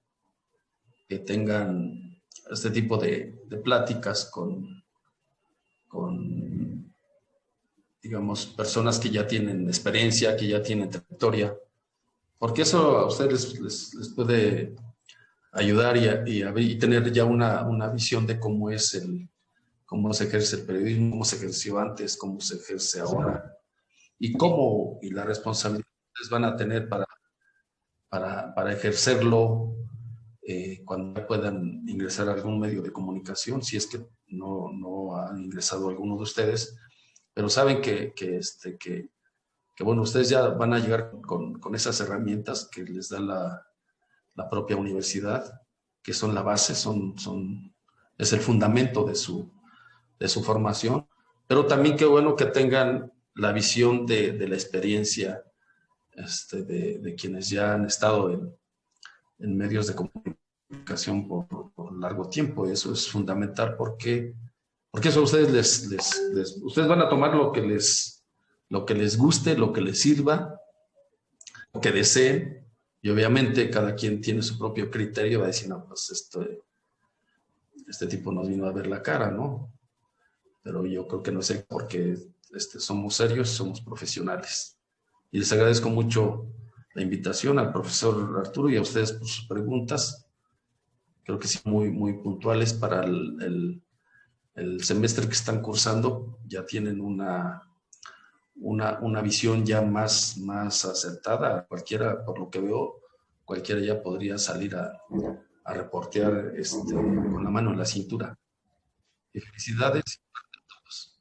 tengan este tipo de pláticas con digamos, personas que ya tienen experiencia, que ya tienen trayectoria, porque eso a ustedes les puede ayudar y tener ya una visión de cómo se ejerce el periodismo, cómo se ejerció antes, cómo se ejerce ahora, y la responsabilidad que ustedes van a tener para ejercerlo cuando puedan ingresar a algún medio de comunicación, si es que no han ingresado alguno de ustedes, pero saben que bueno, ustedes ya van a llegar con esas herramientas que les da la propia universidad, que son la base, es el fundamento de su formación, pero también qué bueno que tengan la visión de la experiencia de quienes ya han estado en medios de comunicación por largo tiempo. Y eso es fundamental porque eso a ustedes ustedes van a tomar lo que les guste, lo que les sirva, lo que deseen, y obviamente cada quien tiene su propio criterio. Va a decir, no, pues este tipo nos vino a ver la cara, ¿no? Pero yo creo que no sé, porque somos serios, somos profesionales. Y les agradezco mucho la invitación al profesor Arturo y a ustedes por sus preguntas. Creo que sí, muy, muy puntuales para el semestre que están cursando. Ya tienen una visión ya más acertada. Cualquiera, por lo que veo, cualquiera ya podría salir a reportear con la mano en la cintura. Y felicidades a todos.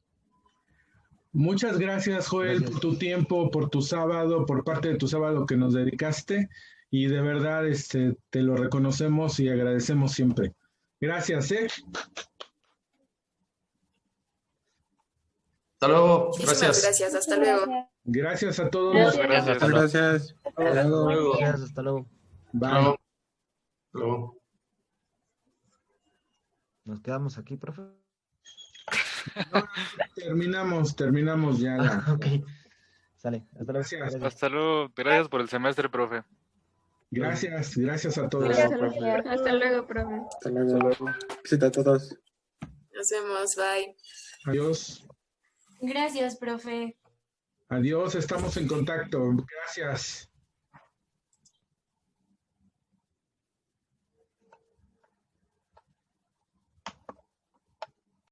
Muchas gracias, Joel, por tu tiempo, por tu sábado, por parte de tu sábado que nos dedicaste, y de verdad te lo reconocemos y agradecemos siempre. Gracias, Hasta luego. Muchísimas gracias. Hasta luego. Gracias a todos. Gracias. Hasta luego. Hasta luego. Bye. Hasta luego. Nos quedamos aquí, profe. Terminamos ya. Ok. Sale. Hasta luego. Gracias. Hasta luego. Gracias por el semestre, profe. Gracias a todos. Hasta luego, profe. Hasta luego. Visita a todos. Nos vemos. Bye. Adiós. Gracias, profe. Adiós, estamos en contacto. Gracias.